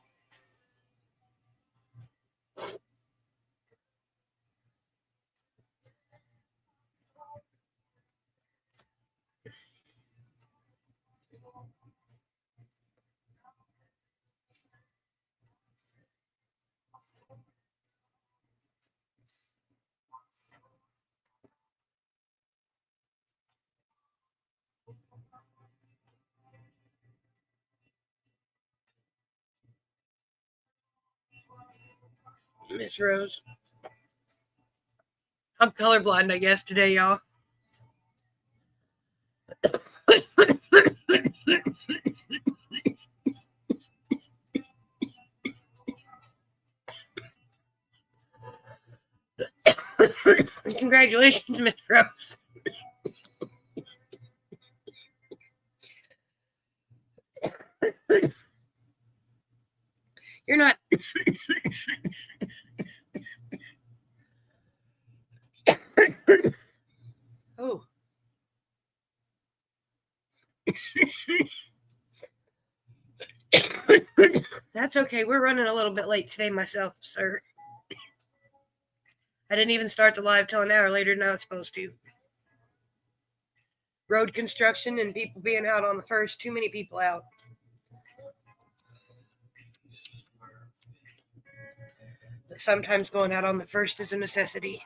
Miss Rose. I'm colorblind, I guess, today, y'all. Congratulations, Miss Rose. You're not. Oh. That's okay. We're running a little bit late today myself, sir. I didn't even start the live till an hour later than I was supposed to. Road construction and people being out on the first. Too many people out. But sometimes going out on the first is a necessity.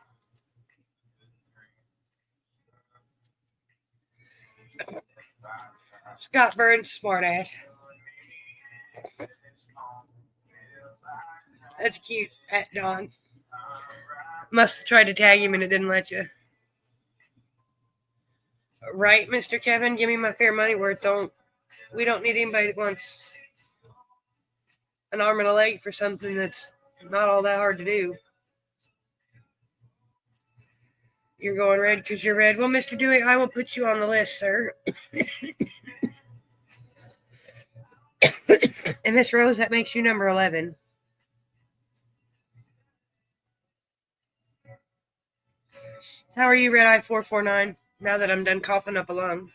Scott Burns, smartass. That's cute, at Don. Must have tried to tag him and it didn't let you. Right, Mr. Kevin? Give me my fair money worth. We don't need anybody that wants an arm and a leg for something that's not all that hard to do. You're going red because you're red. Well, Mr. Dewey, I will put you on the list, sir. And Miss Rose, that makes you number 11. How are you, RedEye 449? Now that I'm done coughing up a lung.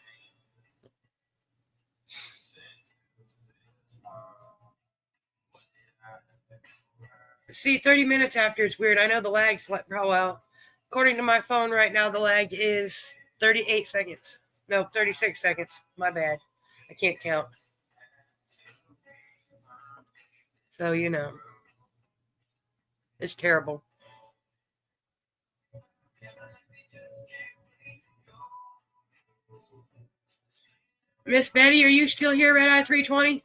See, 30 minutes after is weird. I know the lag's well. According to my phone right now, the lag is 38 seconds. No, 36 seconds. My bad. I can't count. So, it's terrible. Miss Betty, are you still here, RedEye 320?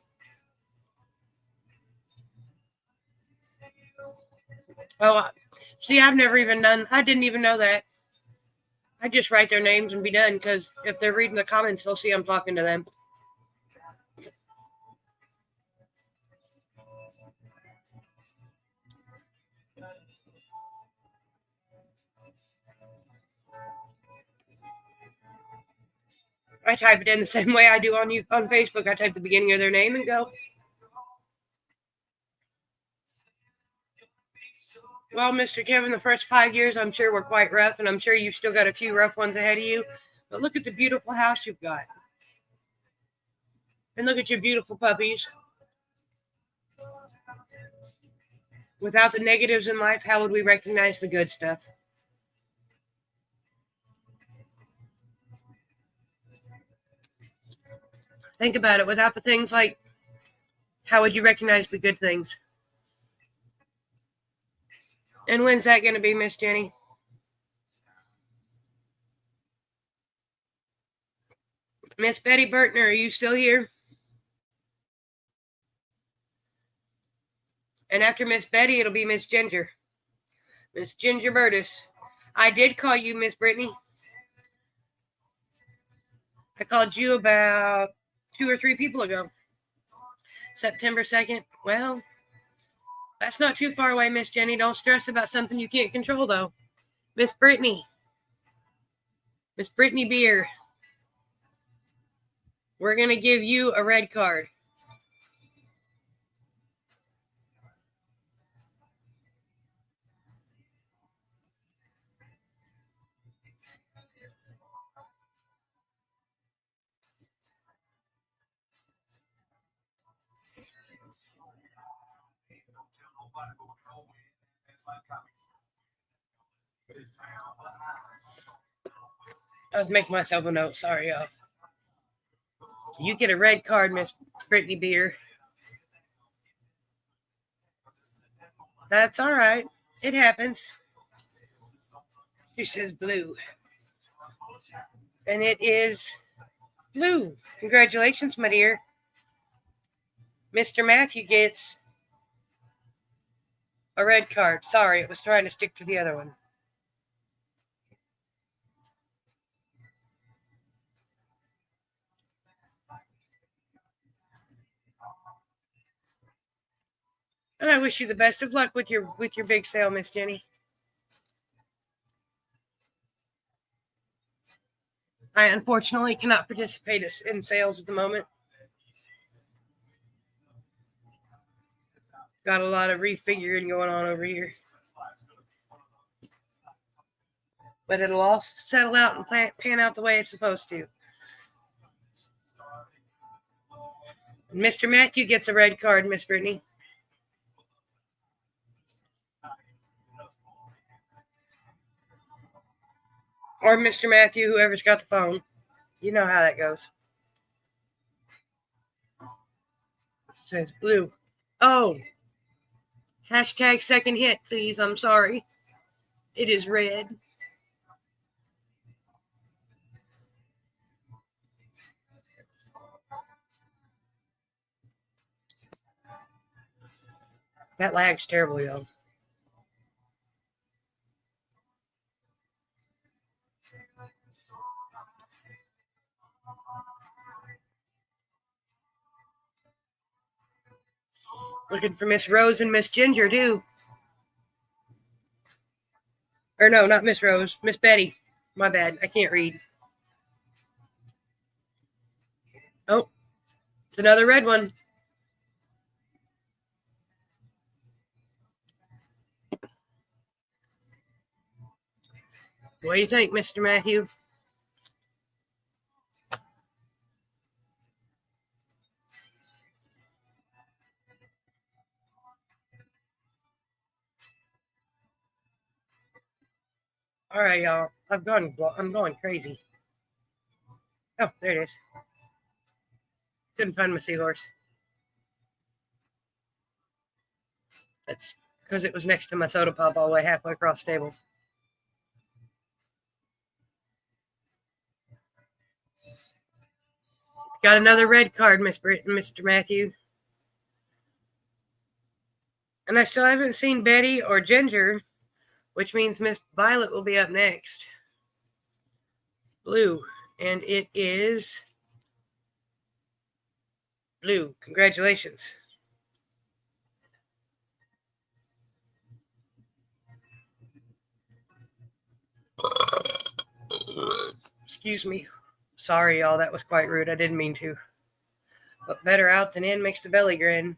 Oh, see, I didn't even know that. I just write their names and be done, because if they're reading the comments, they'll see I'm talking to them. I type it in the same way I do on Facebook. I type the beginning of their name and go. Well, Mr. Kevin, the first 5 years, I'm sure, were quite rough, and I'm sure you've still got a few rough ones ahead of you. But look at the beautiful house you've got. And look at your beautiful puppies. Without the negatives in life, how would we recognize the good stuff? Think about it. Without the things like, how would you recognize the good things? And when's that going to be, Miss Jenny? Miss Betty Burtner, are you still here? And after Miss Betty, it'll be Miss Ginger. Miss Ginger Burtis. I did call you, Miss Brittany. I called you about 2 or 3 people ago. September 2nd. Well, that's not too far away, Miss Jenny. Don't stress about something you can't control, though. Miss Brittany. Miss Brittany Beer. We're going to give you a red card. I was making myself a note. Sorry, y'all. You get a red card, Miss Brittany Beer. That's all right. It happens. She says blue. And it is blue. Congratulations, my dear. Mr. Matthew gets a red card. Sorry, it was trying to stick to the other one. And I wish you the best of luck with your big sale, Miss Jenny. I unfortunately cannot participate in sales at the moment. Got a lot of refiguring going on over here. But it'll all settle out and pan out the way it's supposed to. Mr. Matthew gets a red card, Miss Brittany. Or Mr. Matthew, whoever's got the phone. You know how that goes. It says blue. Oh. Hashtag second hit, please. I'm sorry. It is red. That lag's terrible, y'all. Looking for Miss Rose and Miss Ginger, too. Or no, not Miss Rose. Miss Betty. My bad. I can't read. Oh, it's another red one. What do you think, Mr. Matthew? All right, y'all. I'm going crazy. Oh, there it is. Couldn't find my seahorse. That's because it was next to my soda pop all the way halfway across the table. Got another red card, Mr. Matthew. And I still haven't seen Betty or Ginger, which means Miss Violet will be up next. Blue. And it is blue. Congratulations. Excuse me. Sorry, y'all. That was quite rude. I didn't mean to. But better out than in makes the belly grin.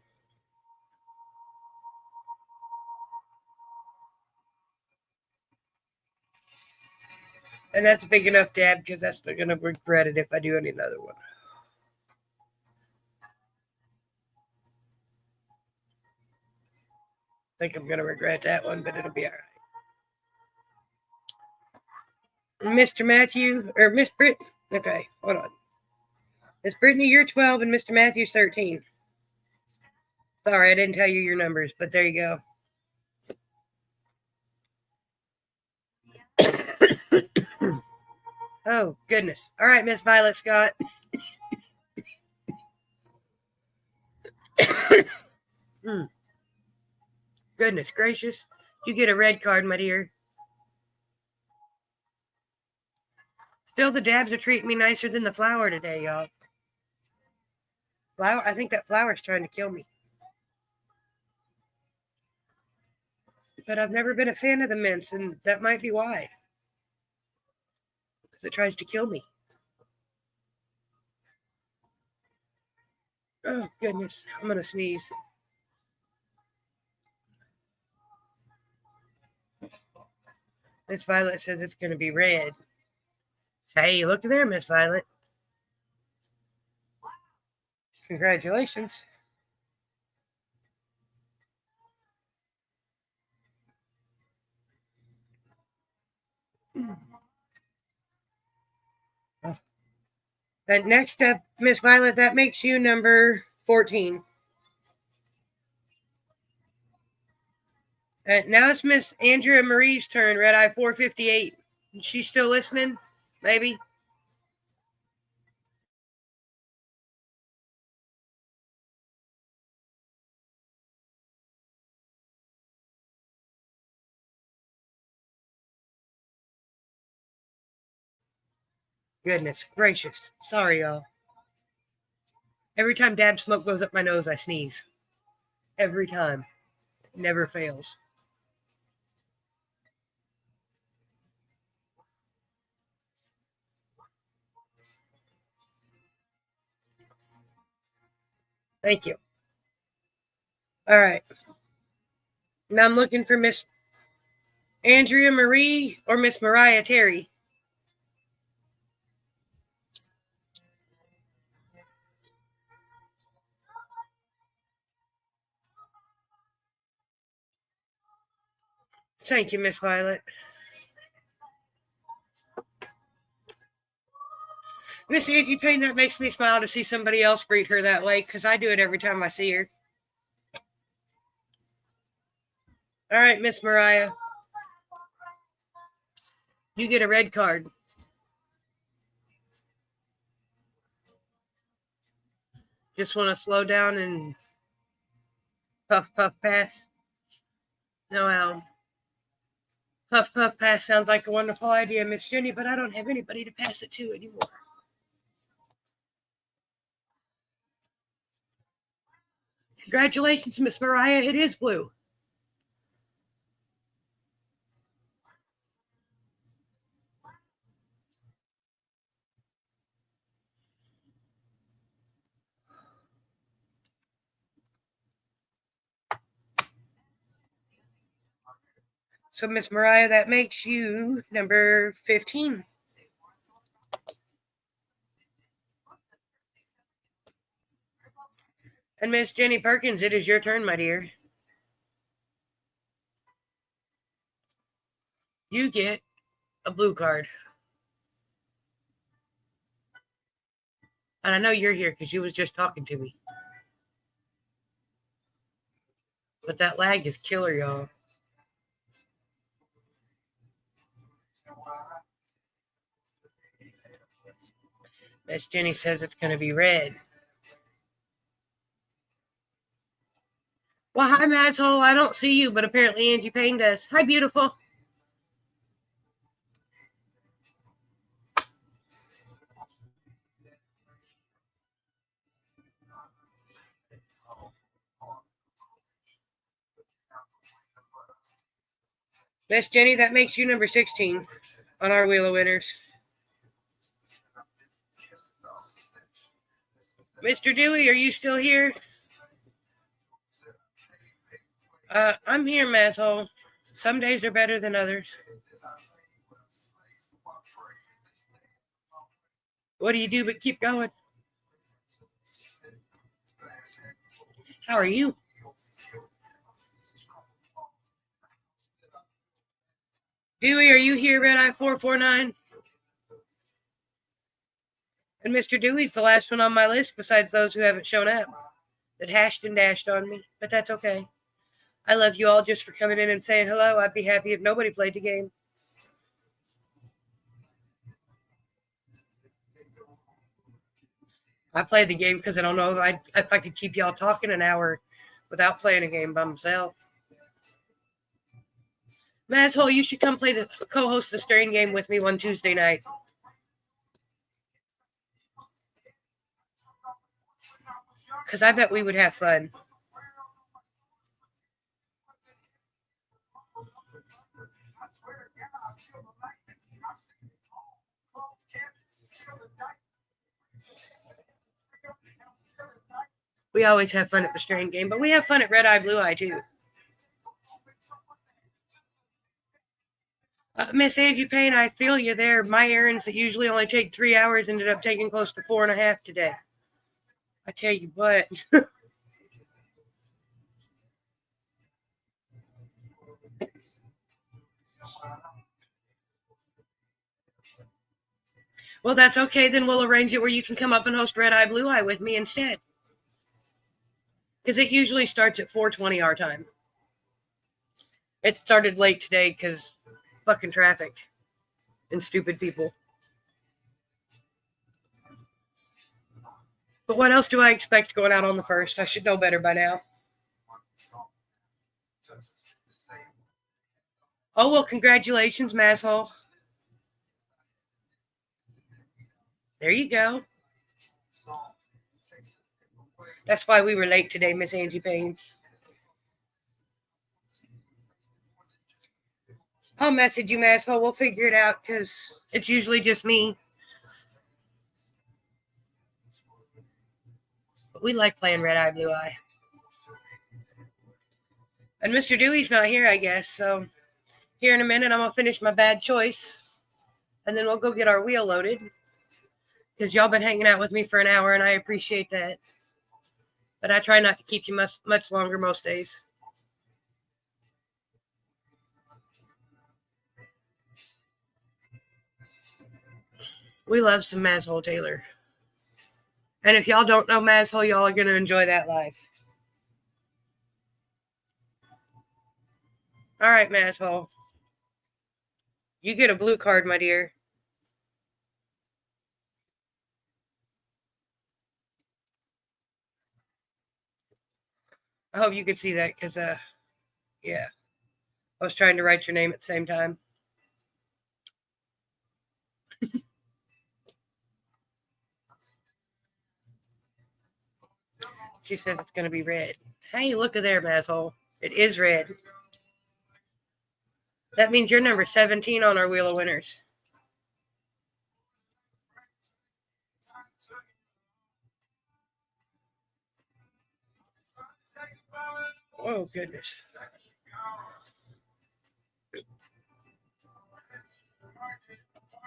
And that's a big enough dab because that's not going to regret it if I do another one. I think I'm going to regret that one, but it'll be all right. Mr. Matthew, or Miss Brit. Okay, hold on. Miss Brittany, you're 12, and Mr. Matthew's 13. Sorry, I didn't tell you your numbers, but there you go. Oh, goodness. All right, Miss Violet Scott. Goodness gracious. You get a red card, my dear. Still, the dabs are treating me nicer than the flour today, y'all. Flour, I think that flour's trying to kill me. But I've never been a fan of the mints, and that might be why. Because it tries to kill me. Oh, goodness. I'm going to sneeze. Miss Violet says it's going to be red. Hey, look there, Miss Violet. Congratulations. And next up, Miss Violet, that makes you number 14. Now it's Miss Andrea Marie's turn, RedEye 458. She's still listening? Maybe? Goodness gracious. Sorry, y'all. Every time dab smoke goes up my nose, I sneeze. Every time. It never fails. Thank you. All right. Now I'm looking for Miss Andrea Marie or Miss Mariah Terry. Thank you, Miss Violet. Miss Angie Payne, that makes me smile to see somebody else greet her that way, because I do it every time I see her. All right, Miss Mariah. You get a red card. Just want to slow down and puff, puff, pass. No, puff, puff, pass sounds like a wonderful idea, Miss Jenny, but I don't have anybody to pass it to anymore. Congratulations, Miss Mariah. It is blue. So, Miss Mariah, that makes you number 15. And Miss Jenny Perkins, it is your turn, my dear. You get a blue card. And I know you're here because you was just talking to me. But that lag is killer, y'all. Miss Jenny says it's going to be red. Well, hi, Masshole. I don't see you, but apparently Angie Payne does. Hi, beautiful. Miss Jenny, that makes you number 16 on our Wheel of Winners. Mr. Dewey, are you still here? I'm here, Masshole. Some days are better than others. What do you do but keep going? How are you? Dewey, are you here, RedEye 449? And Mr. Dewey's the last one on my list besides those who haven't shown up that hashed and dashed on me, but that's okay. I love you all just for coming in and saying hello. I'd be happy if nobody played the game. I play the game because I don't know if I could keep y'all talking an hour without playing a game by myself. Masshole, you should come play the co-host the Strain game with me one Tuesday night. Because I bet we would have fun. We always have fun at the Strain game, but we have fun at RedEye, BlueEye too. Miss Angie Payne, I feel you there. My errands that usually only take 3 hours ended up taking close to 4.5 today. I tell you what. Well, that's okay. Then we'll arrange it where you can come up and host RedEye, BlueEye with me instead. Because it usually starts at 4:20 our time. It started late today because fucking traffic and stupid people. But what else do I expect going out on the 1st? I should know better by now. Oh, well, congratulations, Masshole. There you go. That's why we were late today, Miss Angie Payne. I'll message you, Masshole. We'll figure it out because it's usually just me. But we like playing RedEye, BlueEye. And Mr. Dewey's not here, I guess. So here in a minute, I'm going to finish my bad choice. And then we'll go get our wheel loaded. Because y'all been hanging out with me for an hour, and I appreciate that. But I try not to keep you much longer most days. We love some Masshole Taylor. And if y'all don't know Masshole, y'all are going to enjoy that live. All right, Masshole. You get a blue card, my dear. I hope you could see that because, yeah. I was trying to write your name at the same time. She says it's going to be red. Hey, look at there, Masshole. It is red. That means you're number 17 on our Wheel of Winners. Oh, goodness.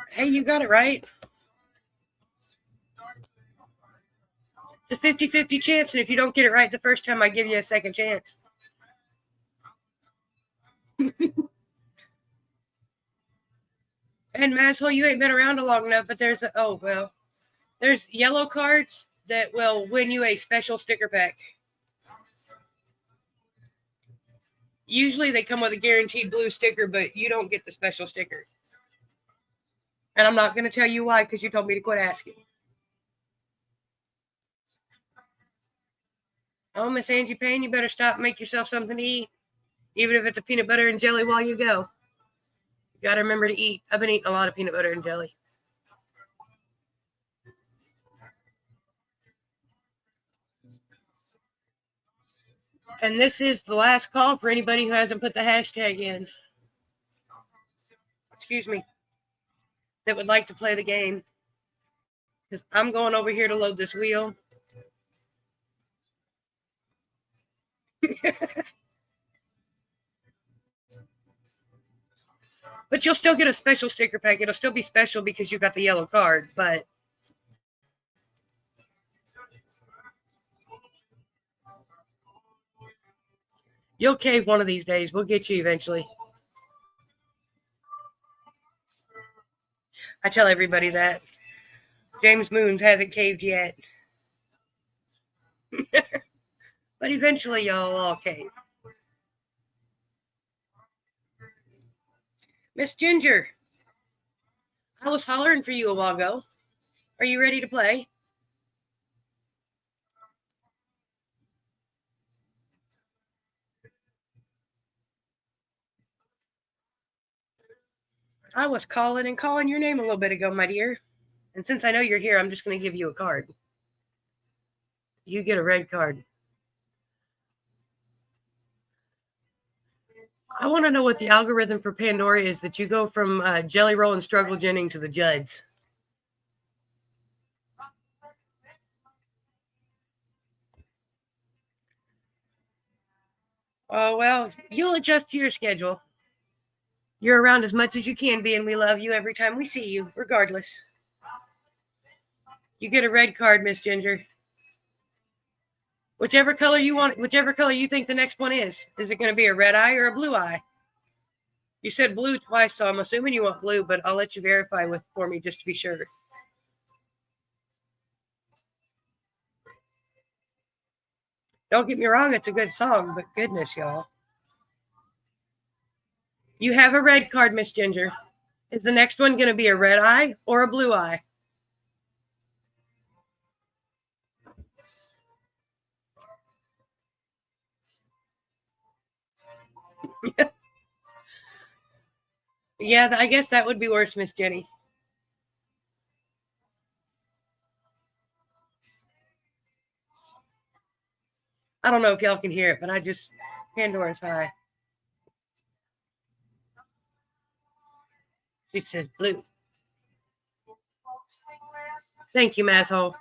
Hey, you got it right. It's a 50-50 chance, and if you don't get it right the first time, I give you a second chance. And Masshole, you ain't been around long enough, but there's there's yellow cards that will win you a special sticker pack. Usually they come with a guaranteed blue sticker, but you don't get the special sticker. And I'm not going to tell you why because you told me to quit asking. Oh, Miss Angie Payne, you better stop and make yourself something to eat. Even if it's a peanut butter and jelly while you go. You got to remember to eat. I've been eating a lot of peanut butter and jelly. And this is the last call for anybody who hasn't put the hashtag in. Excuse me. That would like to play the game. Because I'm going over here to load this wheel. But you'll still get a special sticker pack. It'll still be special because you got the yellow card. But you'll cave one of these days. We'll get you eventually. I tell everybody that. James Moons hasn't caved yet. But eventually y'all all cave. Miss Ginger, I was hollering for you a while ago. Are you ready to play? I was calling and calling your name a little bit ago, my dear. And since I know you're here, I'm just going to give you a card. You get a red card. I want to know what the algorithm for Pandora is that you go from Jelly Roll and Struggle Jennings to the Judds. Oh, well, you'll adjust to your schedule. You're around as much as you can be, and we love you every time we see you, regardless. You get a red card, Miss Ginger. Whichever color you want, whichever color you think the next one is. Is it going to be a red eye or a blue eye? You said blue twice, so I'm assuming you want blue, but I'll let you verify for me just to be sure. Don't get me wrong, it's a good song, but goodness, y'all. You have a red card, Miss Ginger. Is the next one going to be a red eye or a blue eye? Yeah, I guess that would be worse, Miss Jenny. I don't know if y'all can hear it, but Pandora's high. She says blue. Thank you, Masshole.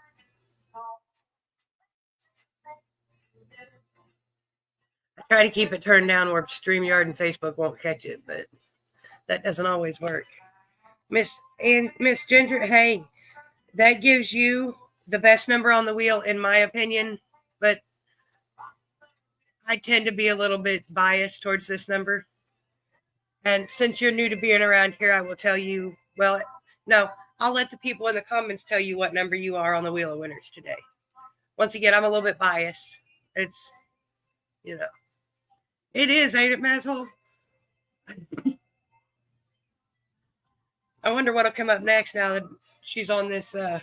I try to keep it turned down where StreamYard and Facebook won't catch it, but that doesn't always work. Miss Ginger, hey, that gives you the best number on the wheel, in my opinion, but I tend to be a little bit biased towards this number. And since you're new to being around here, I will tell you, well, no, I'll let the people in the comments tell you what number you are on the Wheel of Winners today. Once again, I'm a little bit biased. It's, it is, ain't it, Masshole? I wonder what'll come up next now that she's on this. At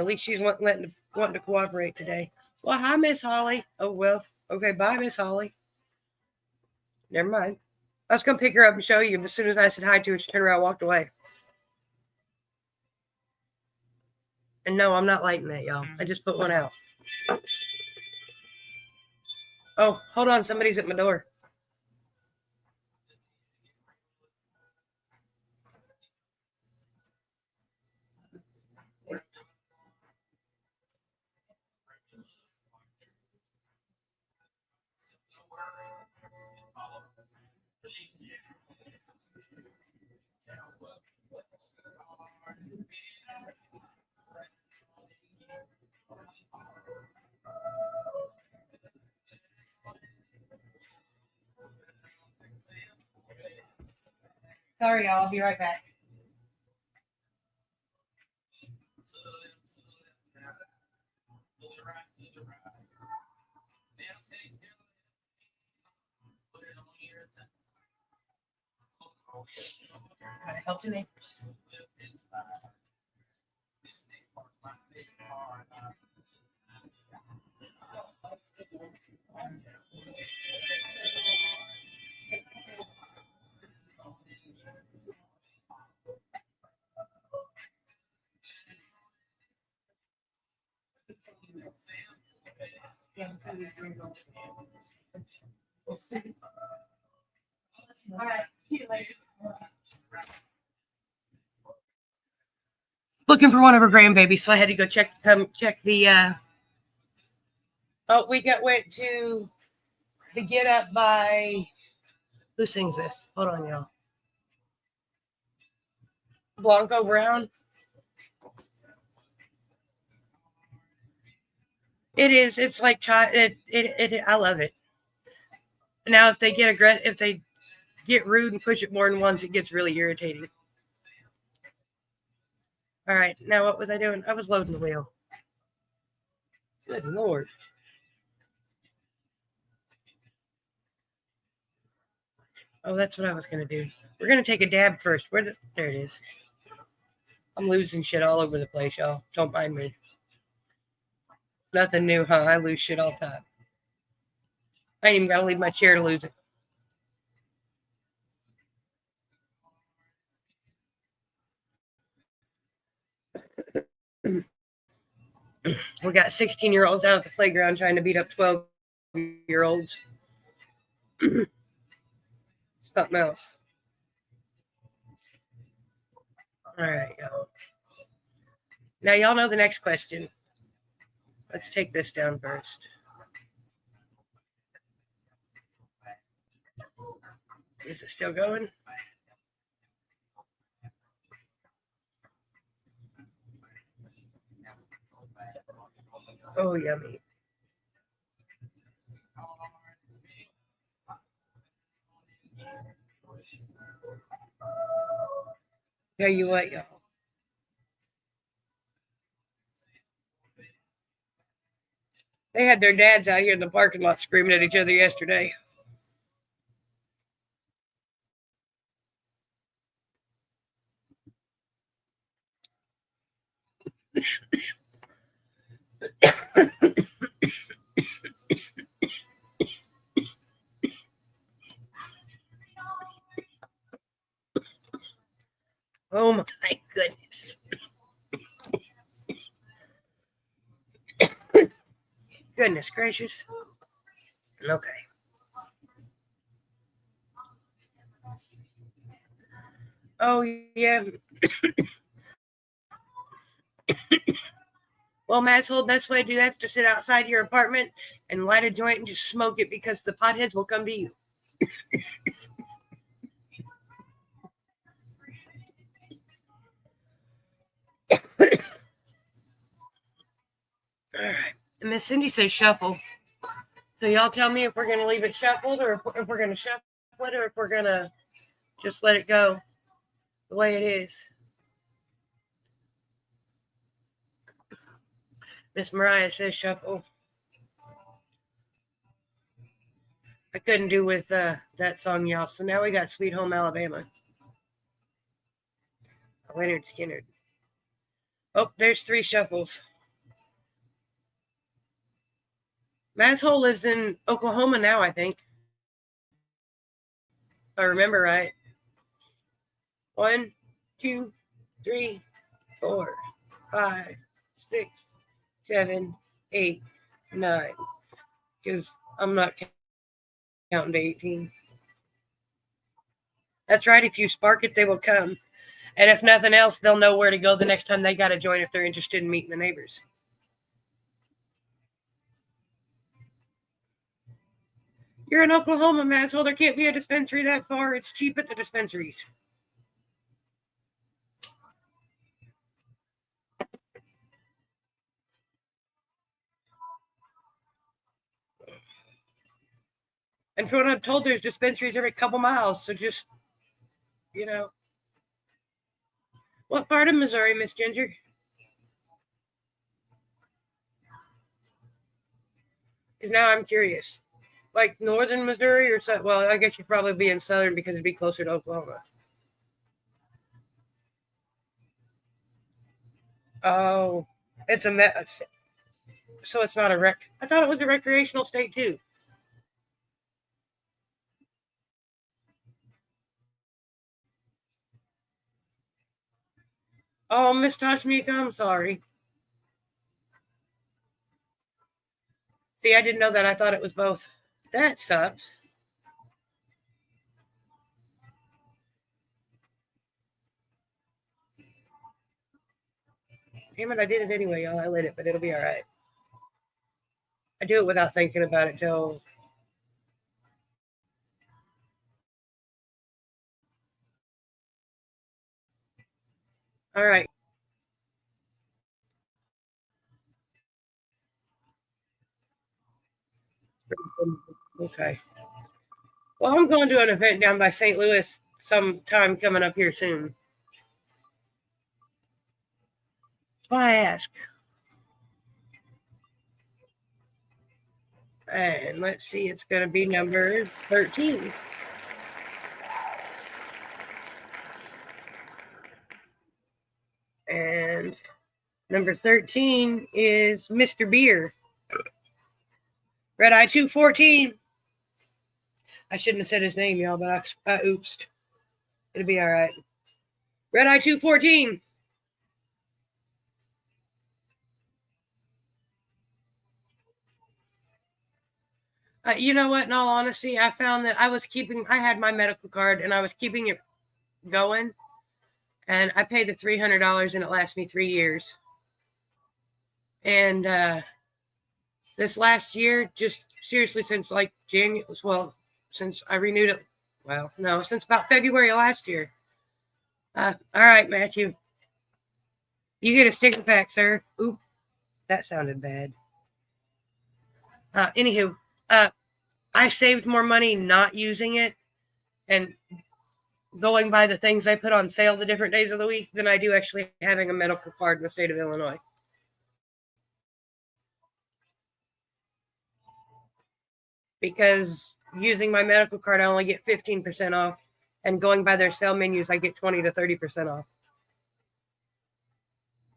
least she's wanting to cooperate today. Well, hi, Miss Holly. Oh, well. Okay, bye, Miss Holly. Never mind. I was going to pick her up and show you, but as soon as I said hi to her, she turned around and walked away. And no, I'm not lighting that, y'all. I just put one out. Oh, hold on. Somebody's at my door. Sorry, y'all. I'll be right back. Gotta help the neighbors. All right. See you later. Looking for one of her grandbabies, so I had to go check the went to the Get Up by who sings this? Hold on, y'all. Blanco Brown. It is. It's like it. I love it. Now, if they get rude and push it more than once, it gets really irritating. All right. Now, what was I doing? I was loading the wheel. Good Lord. Oh, that's what I was going to do. We're going to take a dab first. There it is. I'm losing shit all over the place, y'all. Don't mind me. Nothing new, huh? I lose shit all the time. I ain't even got to leave my chair to lose it. We got 16-year-olds out at the playground trying to beat up 12-year-olds. Something else. All right, y'all. Now, y'all know the next question. Let's take this down first. Is it still going? Oh, yummy. Tell you what, y'all. They had their dads out here in the parking lot screaming at each other yesterday. Oh my goodness. Goodness gracious. Okay. Oh, yeah. Well, Masshole, the best way to do that is to sit outside your apartment and light a joint and just smoke it because the potheads will come to you. All right. Miss Cindy says shuffle. So y'all tell me if we're going to leave it shuffled or if we're going to shuffle it or if we're going to just let it go the way it is. Miss Mariah says shuffle. I couldn't do with that song, y'all. So now we got Sweet Home Alabama. Leonard Skinner. Oh, there's 3 shuffles. Masshole lives in Oklahoma now, I think. If I remember right. 1, 2, 3, 4, 5, 6, 7, 8, 9. Because I'm not counting to 18. That's right. If you spark it, they will come. And if nothing else, they'll know where to go the next time they got to join if they're interested in meeting the neighbors. You're in Oklahoma, Masshole. There can't be a dispensary that far. It's cheap at the dispensaries. And from what I'm told, there's dispensaries every couple miles. So just, What part of Missouri, Miss Ginger? Because now I'm curious. Like northern Missouri or so? Well, I guess you'd probably be in southern because it'd be closer to Oklahoma. Oh, it's a mess. So it's not a rec. I thought it was a recreational state too. Oh, Miss Tashmika, I'm sorry. See, I didn't know that. I thought it was both. That sucks. Damn it, I did it anyway, y'all. I lit it, but it'll be all right. I do it without thinking about it, Joe. All right. Okay. Well, I'm going to an event down by St. Louis sometime coming up here soon. Why ask? And let's see, it's going to be number 13. And number 13 is Mr. Beer. RedEye 214. I shouldn't have said his name, y'all, but I oopsed. It'll be all right. RedEye 214. You know what? In all honesty, I found that I had my medical card and I was keeping it going. And I paid the $300 and it lasts me 3 years. And this last year, just seriously since like January, well, since I renewed it, well, no, since about February of last year. All right, Matthew. You get a sticker pack, sir. Oop, that sounded bad. Anywho, I saved more money not using it and going by the things I put on sale the different days of the week than I do actually having a medical card in the state of Illinois. Because using my medical card, I only get 15% off. And going by their sale menus, I get 20 to 30%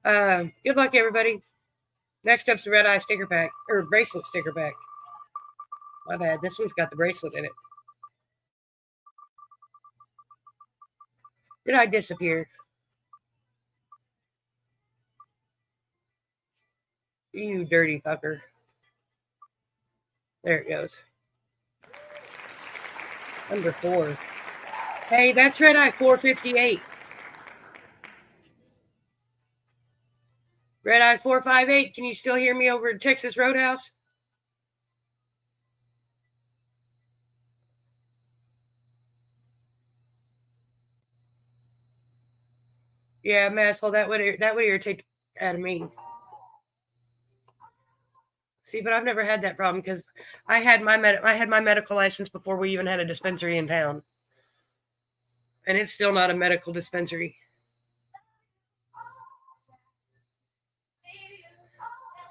off. Good luck, everybody. Next up's the RedEye sticker pack, or bracelet sticker pack. My bad. This one's got the bracelet in it. Did I disappear? You dirty fucker. There it goes. Number 4. Hey, that's RedEye 458. RedEye 458, can you still hear me over at Texas Roadhouse? Yeah, asshole, that would irritate out of me. See, but I've never had that problem because I had my medical license before we even had a dispensary in town, and it's still not a medical dispensary.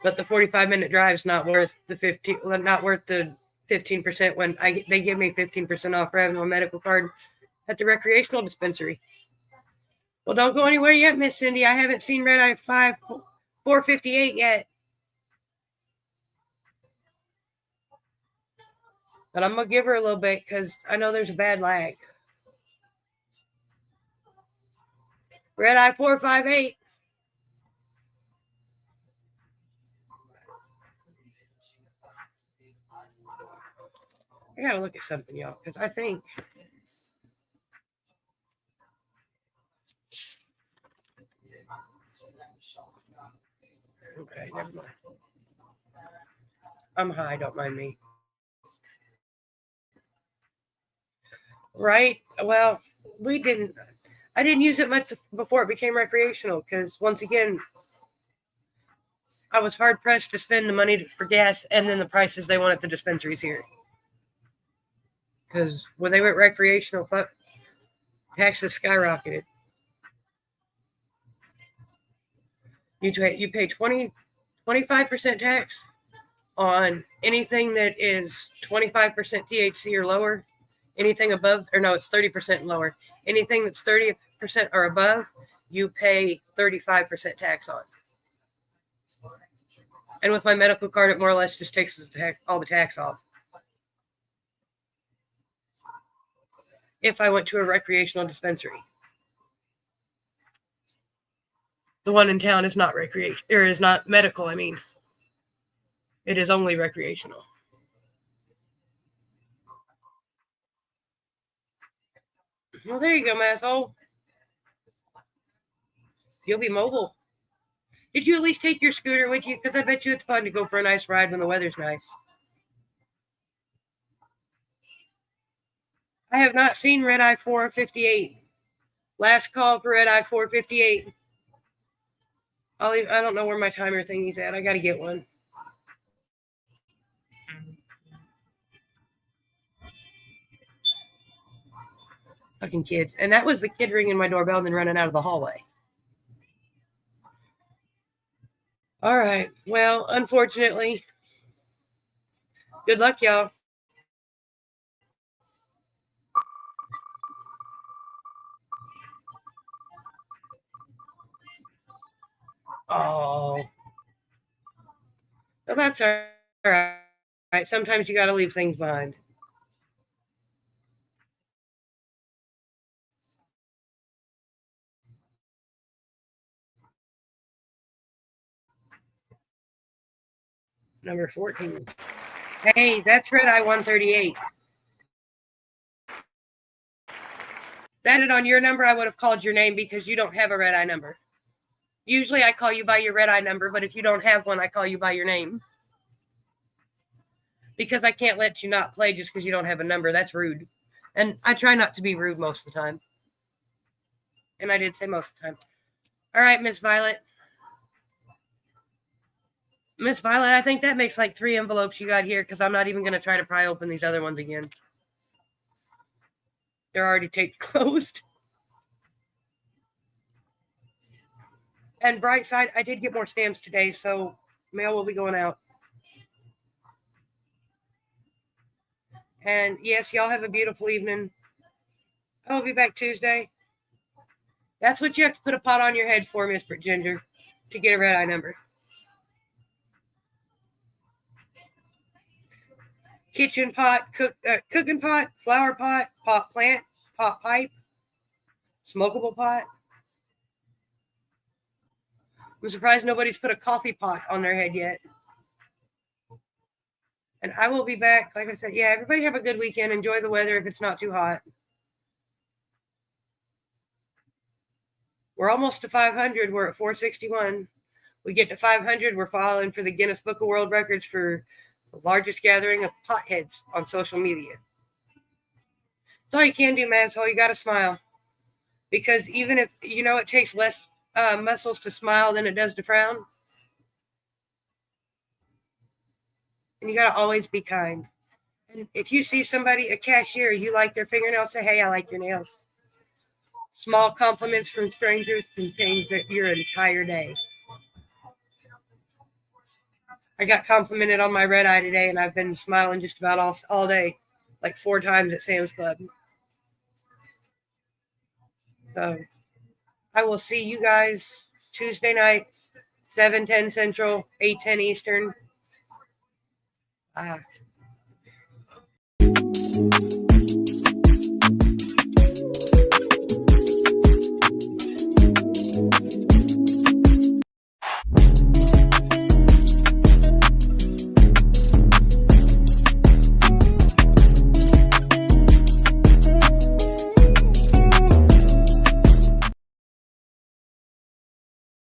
But the 45-minute drive is not worth the 15% when they give me 15% off for having a medical card at the recreational dispensary. Well, don't go anywhere yet, Miss Cindy. I haven't seen RedEye 458 yet. But I'm going to give her a little bit because I know there's a bad lag. RedEye 458. I got to look at something, y'all, because I think. Okay, never mind. I'm high, don't mind me. Right? Well, I didn't use it much before it became recreational because, once again, I was hard pressed to spend the money for gas and then the prices they want at the dispensaries here. Because when they went recreational, taxes skyrocketed. You pay 25% tax on anything that is 25% THC or lower. Anything above, or no, it's 30% lower. Anything that's 30% or above, you pay 35% tax on. And with my medical card, it more or less just takes all the tax off. If I went to a recreational dispensary. The one in town is not recreation, or is not medical, I mean. It is only recreational. Well, there you go, Masshole. You'll be mobile. Did you at least take your scooter with you? Because I bet you it's fun to go for a nice ride when the weather's nice. I have not seen RedEye 458. Last call for RedEye 458. I don't know where my timer thingy's at. I got to get one. Fucking kids. And that was the kid ringing my doorbell and then running out of the hallway. All right. Well, unfortunately, good luck, y'all. Oh. Well, that's all right. Sometimes you got to leave things behind. Number 14. Hey, that's RedEye 138. That it on your number, I would have called your name because you don't have a RedEye number. Usually I call you by your RedEye number, but if you don't have one, I call you by your name. Because I can't let you not play just because you don't have a number. That's rude. And I try not to be rude most of the time. And I did say most of the time. All right, Miss Violet. Miss Violet, I think that makes like 3 envelopes you got here because I'm not even going to try to pry open these other ones again. They're already taped closed. And bright side, I did get more stamps today, so mail will be going out. And yes, y'all have a beautiful evening. I'll be back Tuesday. That's what you have to put a pot on your head for, Miss Ginger, to get a RedEye number. Kitchen pot, cooking pot, flower pot, pot plant, pot pipe, smokable pot. I'm surprised nobody's put a coffee pot on their head yet. And I will be back. Like I said, yeah, everybody have a good weekend. Enjoy the weather if it's not too hot. We're almost to 500. We're at 461. We get to 500. We're filing for the Guinness Book of World Records for the largest gathering of potheads on social media. That's all you can do, Masshole. You got to smile. Because even if, it takes less muscles to smile than it does to frown. And you got to always be kind. And if you see somebody, a cashier, you like their fingernails, say, hey, I like your nails. Small compliments from strangers can change your entire day. I got complimented on my RedEye today, and I've been smiling just about all day, like 4 times at Sam's Club. So I will see you guys Tuesday night, 7:10 Central, 8:10 Eastern.